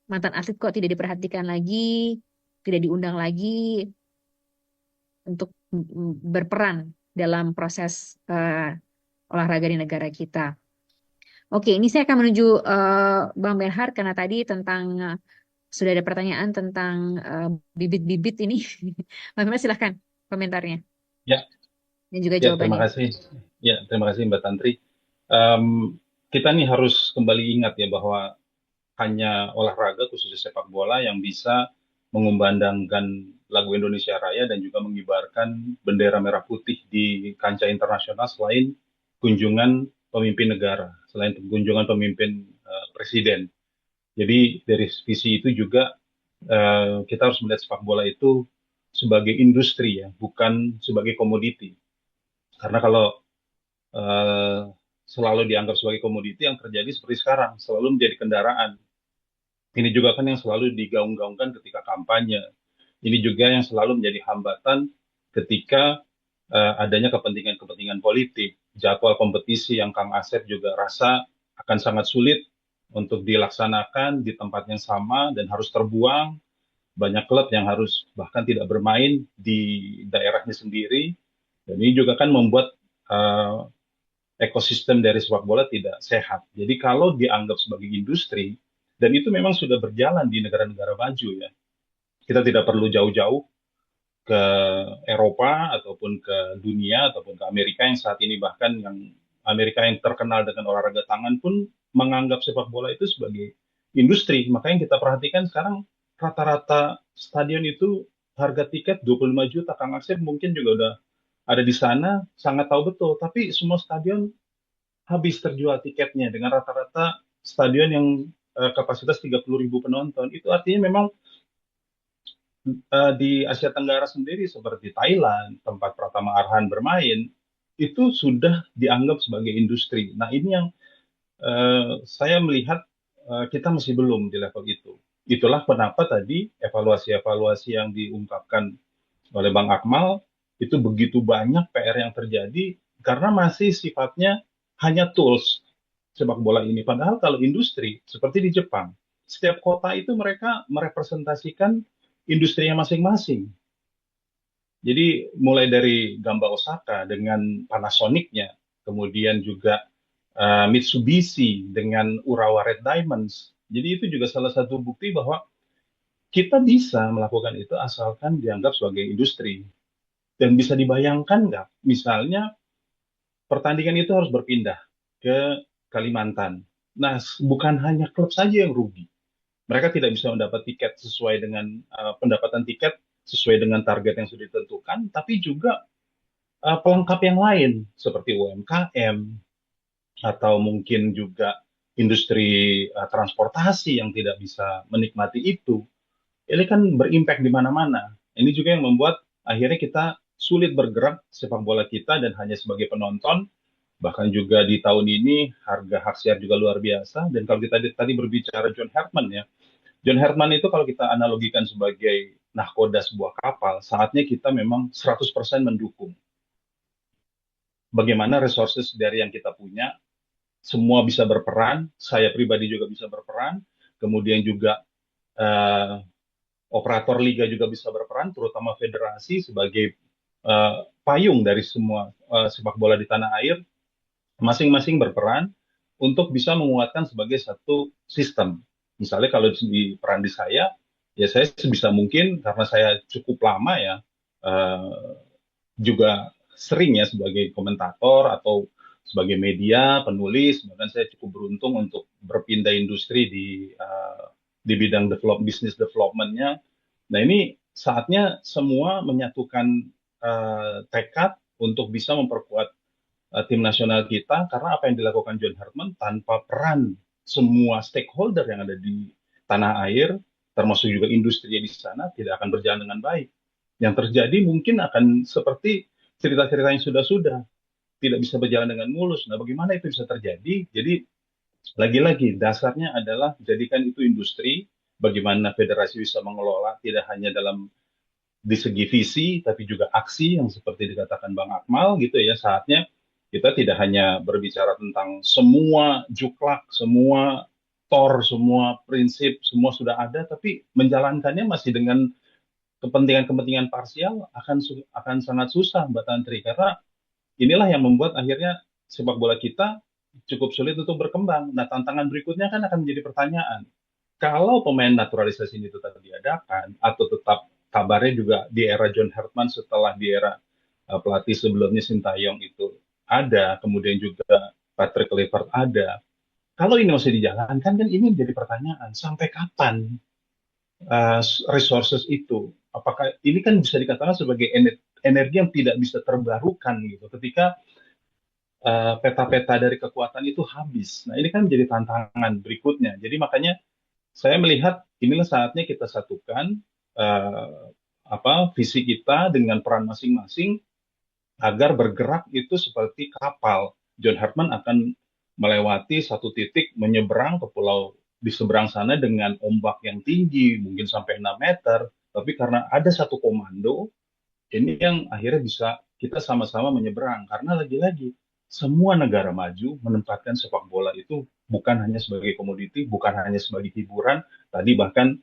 mantan atlet kok tidak diperhatikan lagi, tidak diundang lagi untuk berperan dalam proses olahraga di negara kita. Oke, ini saya akan menuju Bang Benhard karena tadi tentang sudah ada pertanyaan tentang bibit-bibit ini. Bang Benhard silahkan komentarnya. Ya. Dan juga Ya, jawabannya. terima kasih. Ya, terima kasih Mbak Tantri. Kita nih harus kembali ingat ya bahwa hanya olahraga khususnya sepak bola yang bisa mengumandangkan lagu Indonesia Raya dan juga mengibarkan bendera merah putih di kancah internasional selain kunjungan pemimpin negara, selain kunjungan pemimpin presiden. Jadi dari visi itu juga kita harus melihat sepak bola itu sebagai industri ya, bukan sebagai komoditi. Karena kalau selalu dianggap sebagai komoditi, yang terjadi seperti sekarang, selalu menjadi kendaraan. Ini juga kan yang selalu digaung-gaungkan ketika kampanye. Ini juga yang selalu menjadi hambatan ketika adanya kepentingan-kepentingan politik. Jadwal kompetisi yang Kang Asep juga rasa akan sangat sulit untuk dilaksanakan di tempat yang sama dan harus terbuang. Banyak klub yang harus bahkan tidak bermain di daerahnya sendiri. Dan ini juga kan membuat ekosistem dari sepak bola tidak sehat. Jadi kalau dianggap sebagai industri, dan itu memang sudah berjalan di negara-negara maju ya. Kita tidak perlu jauh-jauh ke Eropa ataupun ke dunia ataupun ke Amerika yang saat ini bahkan yang Amerika yang terkenal dengan olahraga tangan pun menganggap sepak bola itu sebagai industri. Makanya kita perhatikan sekarang rata-rata stadion itu harga tiket 25 juta. Kang Asep mungkin juga udah ada di sana, sangat tahu betul. Tapi semua stadion habis terjual tiketnya dengan rata-rata stadion yang kapasitas 30.000 penonton. Itu artinya memang di Asia Tenggara sendiri seperti Thailand, tempat Pratama Arhan bermain, itu sudah dianggap sebagai industri. Nah ini yang saya melihat kita masih belum di level itu. Itulah kenapa tadi evaluasi-evaluasi yang diungkapkan oleh Bang Akmal itu begitu banyak PR yang terjadi karena masih sifatnya hanya tools sepak bola ini. Padahal kalau industri seperti di Jepang, setiap kota itu mereka merepresentasikan industrinya masing-masing. Jadi mulai dari Gamba Osaka dengan Panasonic-nya, kemudian juga Mitsubishi dengan Urawa Red Diamonds. Jadi itu juga salah satu bukti bahwa kita bisa melakukan itu asalkan dianggap sebagai industri. Dan bisa dibayangkan nggak, misalnya pertandingan itu harus berpindah ke Kalimantan. Nah, bukan hanya klub saja yang rugi. Mereka tidak bisa mendapat tiket sesuai dengan pendapatan tiket sesuai dengan target yang sudah ditentukan, tapi juga pelengkap yang lain seperti UMKM atau mungkin juga industri transportasi yang tidak bisa menikmati itu. Ini kan berimpact di mana-mana. Ini juga yang membuat akhirnya kita sulit bergerak sepak bola kita dan hanya sebagai penonton. Bahkan juga di tahun ini harga hak siar juga luar biasa. Dan kalau kita tadi berbicara John Hartman ya, John Hartman itu kalau kita analogikan sebagai nahkoda sebuah kapal, saatnya kita memang 100% mendukung. Bagaimana resources dari yang kita punya, semua bisa berperan, saya pribadi juga bisa berperan, kemudian juga eh, operator liga juga bisa berperan, terutama federasi sebagai payung dari semua sepak bola di tanah air, masing-masing berperan untuk bisa menguatkan sebagai satu sistem. Misalnya kalau di peran di saya, ya saya sebisa mungkin karena saya cukup lama ya, juga sering ya sebagai komentator atau sebagai media, penulis, bahkan saya cukup beruntung untuk berpindah industri di bidang business development-nya. Nah ini saatnya semua menyatukan tekad untuk bisa memperkuat tim nasional kita, karena apa yang dilakukan John Hartman tanpa peran semua stakeholder yang ada di tanah air, termasuk juga industri di sana, tidak akan berjalan dengan baik. Yang terjadi mungkin akan seperti cerita-cerita yang sudah-sudah, tidak bisa berjalan dengan mulus. Nah, bagaimana itu bisa terjadi? Jadi, lagi-lagi, dasarnya adalah jadikan itu industri, bagaimana federasi bisa mengelola, tidak hanya dalam di segi visi, tapi juga aksi yang seperti dikatakan Bang Akmal gitu ya, saatnya kita tidak hanya berbicara tentang semua juklak, semua tor, semua prinsip, semua sudah ada, tapi menjalankannya masih dengan kepentingan-kepentingan parsial akan sangat susah, Mbak Tantri, karena inilah yang membuat akhirnya sepak bola kita cukup sulit untuk berkembang. Nah, tantangan berikutnya kan akan menjadi pertanyaan. Kalau pemain naturalisasi ini tetap diadakan, atau tetap kabarnya juga di era John Hartman setelah di era pelatih sebelumnya Sintayong itu ada, kemudian juga Patrick Kluivert ada. Kalau ini masih dijalankan, kan ini menjadi pertanyaan, sampai kapan uh, resources itu? Apakah ini kan bisa dikatakan sebagai energi yang tidak bisa terbarukan gitu. Ketika peta-peta dari kekuatan itu habis. Nah, ini kan menjadi tantangan berikutnya. Jadi makanya saya melihat inilah saatnya kita satukan uh, visi kita dengan peran masing-masing agar bergerak itu seperti kapal. John Hartman akan melewati satu titik menyeberang ke pulau di seberang sana dengan ombak yang tinggi, mungkin sampai 6 meter. Tapi karena ada satu komando, ini yang akhirnya bisa kita sama-sama menyeberang. Karena lagi-lagi, semua negara maju menempatkan sepak bola itu bukan hanya sebagai komoditi, bukan hanya sebagai hiburan. Tadi bahkan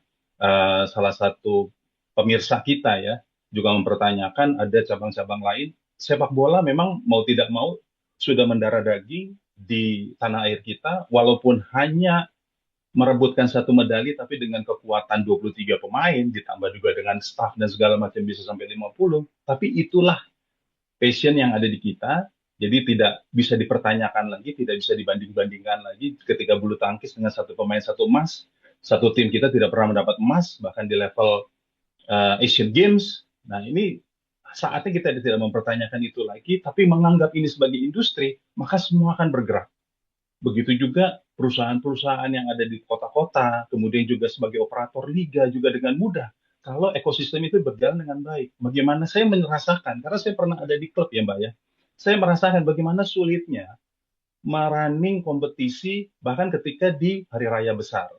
salah satu pemirsa kita ya juga mempertanyakan ada cabang-cabang lain. Sepak bola memang mau tidak mau sudah mendarah daging di tanah air kita, walaupun hanya merebutkan satu medali, tapi dengan kekuatan 23 pemain, ditambah juga dengan staff dan segala macam bisa sampai 50. Tapi itulah passion yang ada di kita, jadi tidak bisa dipertanyakan lagi, tidak bisa dibanding-bandingkan lagi ketika bulu tangkis dengan satu pemain satu emas, satu tim kita tidak pernah mendapat emas, bahkan di level Asian Games. Nah ini saatnya kita tidak mempertanyakan itu lagi, tapi menganggap ini sebagai industri, maka semua akan bergerak. Begitu juga perusahaan-perusahaan yang ada di kota-kota, kemudian juga sebagai operator liga juga dengan mudah. Kalau ekosistem itu berjalan dengan baik, bagaimana saya merasakan, karena saya pernah ada di klub ya Mbak ya, saya merasakan bagaimana sulitnya merunning kompetisi bahkan ketika di hari raya besar.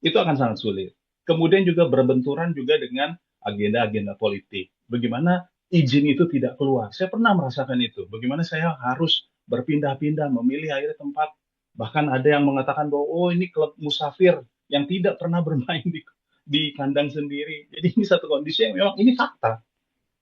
Itu akan sangat sulit. Kemudian juga berbenturan juga dengan agenda-agenda politik. Bagaimana izin itu tidak keluar. Saya pernah merasakan itu. Bagaimana saya harus berpindah-pindah, memilih akhirnya tempat. Bahkan ada yang mengatakan bahwa, oh ini klub musafir yang tidak pernah bermain di kandang sendiri. Jadi ini satu kondisi yang memang ini fakta.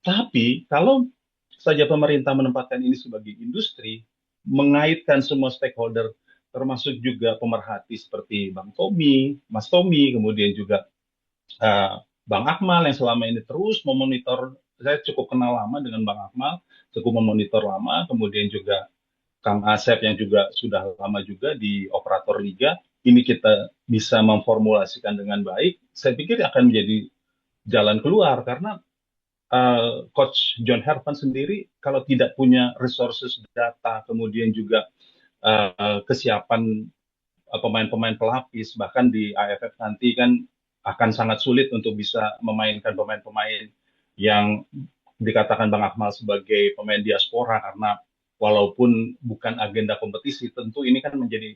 Tapi kalau saja pemerintah menempatkan ini sebagai industri, mengaitkan semua stakeholder, termasuk juga pemerhati seperti Bang Tommy, Mas Tommy, kemudian juga eh, Bang Akmal yang selama ini terus memonitor, saya cukup kenal lama dengan Bang Akmal, cukup memonitor lama, kemudian juga Kang Asep yang juga sudah lama juga di operator liga, ini kita bisa memformulasikan dengan baik, saya pikir akan menjadi jalan keluar karena Coach John Herman sendiri kalau tidak punya resources data, kemudian juga kesiapan pemain-pemain pelapis, bahkan di AFF nanti kan akan sangat sulit untuk bisa memainkan pemain-pemain yang dikatakan Bang Akmal sebagai pemain diaspora karena walaupun bukan agenda kompetisi, tentu ini kan menjadi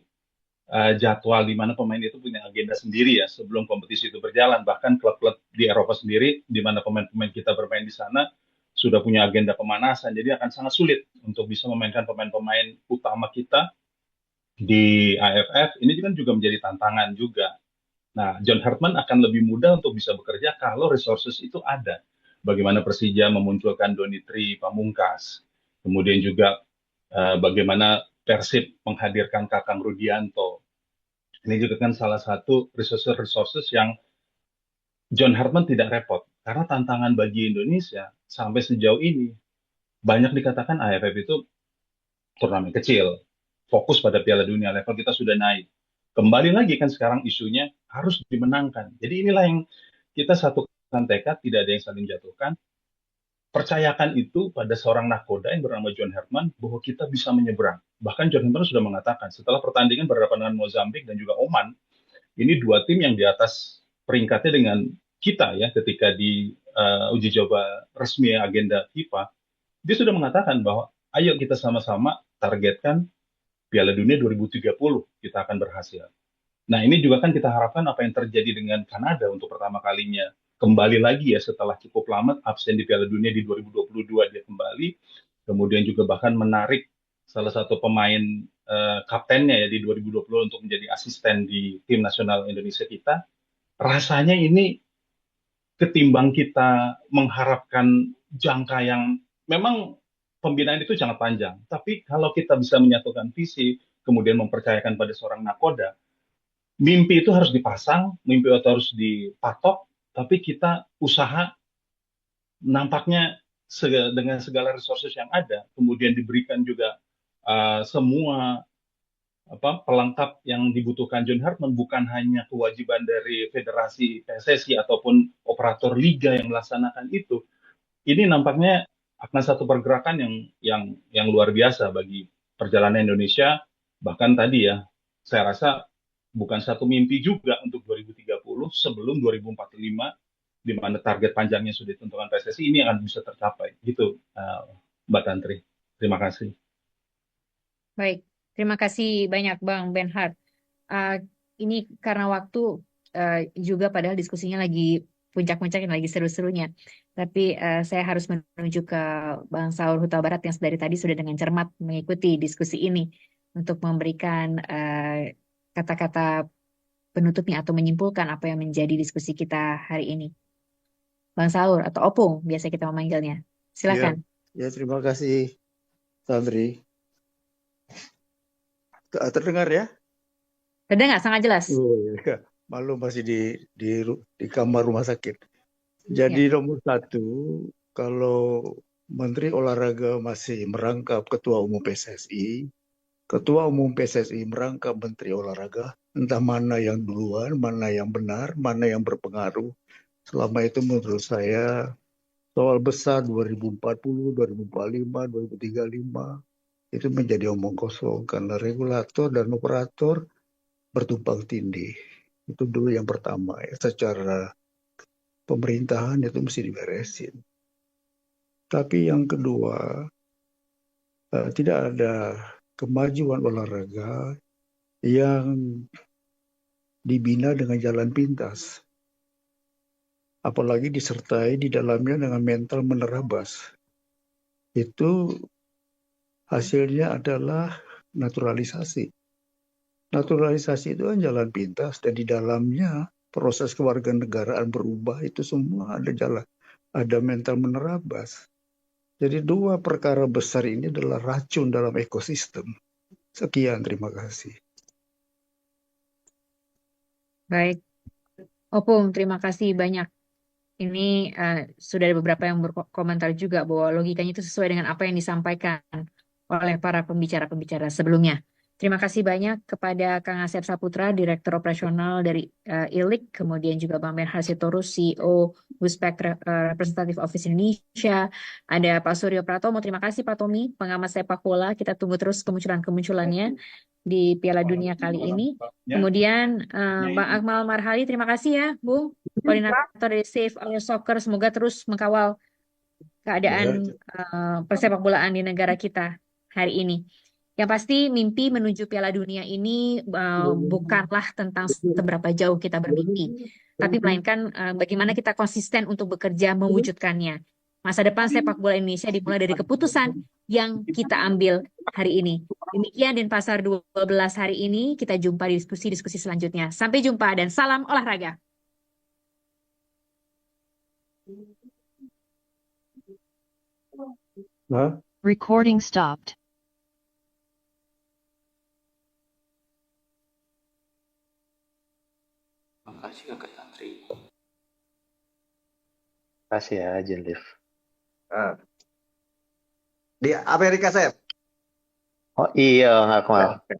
jadwal di mana pemain itu punya agenda sendiri ya sebelum kompetisi itu berjalan. Bahkan klub-klub di Eropa sendiri, di mana pemain-pemain kita bermain di sana, sudah punya agenda pemanasan. Jadi akan sangat sulit untuk bisa memainkan pemain-pemain utama kita di AFF. Ini kan juga menjadi tantangan juga. Nah, John Hartman akan lebih mudah untuk bisa bekerja kalau resources itu ada. Bagaimana Persija memunculkan Donitri Pamungkas, kemudian juga bagaimana Persib menghadirkan Kakang Rudianto. Ini juga kan salah satu resources yang John Hartman tidak repot. Karena tantangan bagi Indonesia sampai sejauh ini, banyak dikatakan AFF itu turnamen kecil. Fokus pada Piala Dunia, level kita sudah naik. Kembali lagi kan sekarang isunya harus dimenangkan. Jadi inilah yang kita satukan tekad, tidak ada yang saling jatuhkan. Percayakan itu pada seorang nahkoda yang bernama John Herman bahwa kita bisa menyeberang. Bahkan John Herman sudah mengatakan setelah pertandingan berhadapan dengan Mozambik dan juga Oman, ini dua tim yang di atas peringkatnya dengan kita ya ketika di uji coba resmi agenda FIFA, dia sudah mengatakan bahwa ayo kita sama-sama targetkan Piala Dunia 2030 kita akan berhasil. Nah, ini juga kan kita harapkan apa yang terjadi dengan Kanada untuk pertama kalinya kembali lagi ya setelah cukup lama absen di Piala Dunia di 2022 dia kembali, kemudian juga bahkan menarik salah satu pemain kaptennya ya di 2020 untuk menjadi asisten di tim nasional Indonesia kita. Rasanya ini ketimbang kita mengharapkan jangka yang memang pembinaan itu sangat panjang, tapi kalau kita bisa menyatukan visi, kemudian mempercayakan pada seorang nakoda, mimpi itu harus dipasang, mimpi itu harus dipatok, tapi kita usaha nampaknya dengan segala resources yang ada, kemudian diberikan juga semua pelengkap yang dibutuhkan John Hartman, bukan hanya kewajiban dari federasi PSSI ataupun operator liga yang melaksanakan itu. Ini nampaknya akan satu pergerakan yang luar biasa bagi perjalanan Indonesia. Bahkan tadi ya, saya rasa bukan satu mimpi juga untuk 2030 sebelum 2045 di mana target panjangnya sudah ditentukan PSSI ini akan bisa tercapai. Gitu, Mbak Tantri. Terima kasih. Baik, terima kasih banyak Bang Benhard. Ini karena waktu juga padahal diskusinya lagi puncak-puncak yang lagi seru-serunya. Tapi saya harus menuju ke Bang Saur Huta Barat yang dari tadi sudah dengan cermat mengikuti diskusi ini untuk memberikan kata-kata penutupnya atau menyimpulkan apa yang menjadi diskusi kita hari ini. Bang Saur atau Opung biasa kita memanggilnya. Silakan. Ya, terima kasih Tantri. Terdengar ya? Terdengar sangat jelas. Oh ya, malu masih di kamar rumah sakit. Jadi nomor satu, kalau Menteri Olahraga masih merangkap Ketua Umum PSSI, Ketua Umum PSSI merangkap Menteri Olahraga, entah mana yang duluan, mana yang benar, mana yang berpengaruh. Selama itu menurut saya soal besar 2040, 2045, 2035 itu menjadi omong kosong karena regulator dan operator bertumpang tindih. Itu dulu yang pertama ya. Secara pemerintahan itu mesti diberesin. Tapi yang kedua, tidak ada kemajuan olahraga yang dibina dengan jalan pintas. Apalagi disertai di dalamnya dengan mental menerabas. Itu hasilnya adalah naturalisasi. Naturalisasi itu kan jalan pintas dan di dalamnya proses kewarganegaraan berubah itu semua ada jalan. ada mental menerabas. Jadi dua perkara besar ini adalah racun dalam ekosistem. Sekian, terima kasih. Baik, Opung, terima kasih banyak. Ini sudah ada beberapa yang berkomentar juga bahwa logikanya itu sesuai dengan apa yang disampaikan oleh para pembicara-pembicara sebelumnya. Terima kasih banyak kepada Kang Asep Saputra, Direktur Operasional dari ILIK, kemudian juga Bang Benhar Sitorus, CEO Wuspek Representative Office Indonesia, ada Pak Suryo Pratomo, terima kasih Pak Tommy, pengamat sepak bola, kita tunggu terus kemunculan-kemunculannya di Piala Dunia kali ini. Kemudian Bang Akmal Marhali, terima kasih ya Bung, koordinator dari Save Our Soccer, semoga terus mengkawal keadaan persepak bolaan di negara kita hari ini. Yang pasti mimpi menuju Piala Dunia ini bukanlah tentang seberapa jauh kita bermimpi, tapi melainkan bagaimana kita konsisten untuk bekerja mewujudkannya. Masa depan sepak bola Indonesia dimulai dari keputusan yang kita ambil hari ini. Demikian Denpasar 12 hari ini, kita jumpa di diskusi-diskusi selanjutnya. Sampai jumpa dan salam olahraga. Recording stopped. Makasih Kakak Tantri. Kasih ya, Jin Liv. Di Amerika, Sep. Oh iya, Akmal.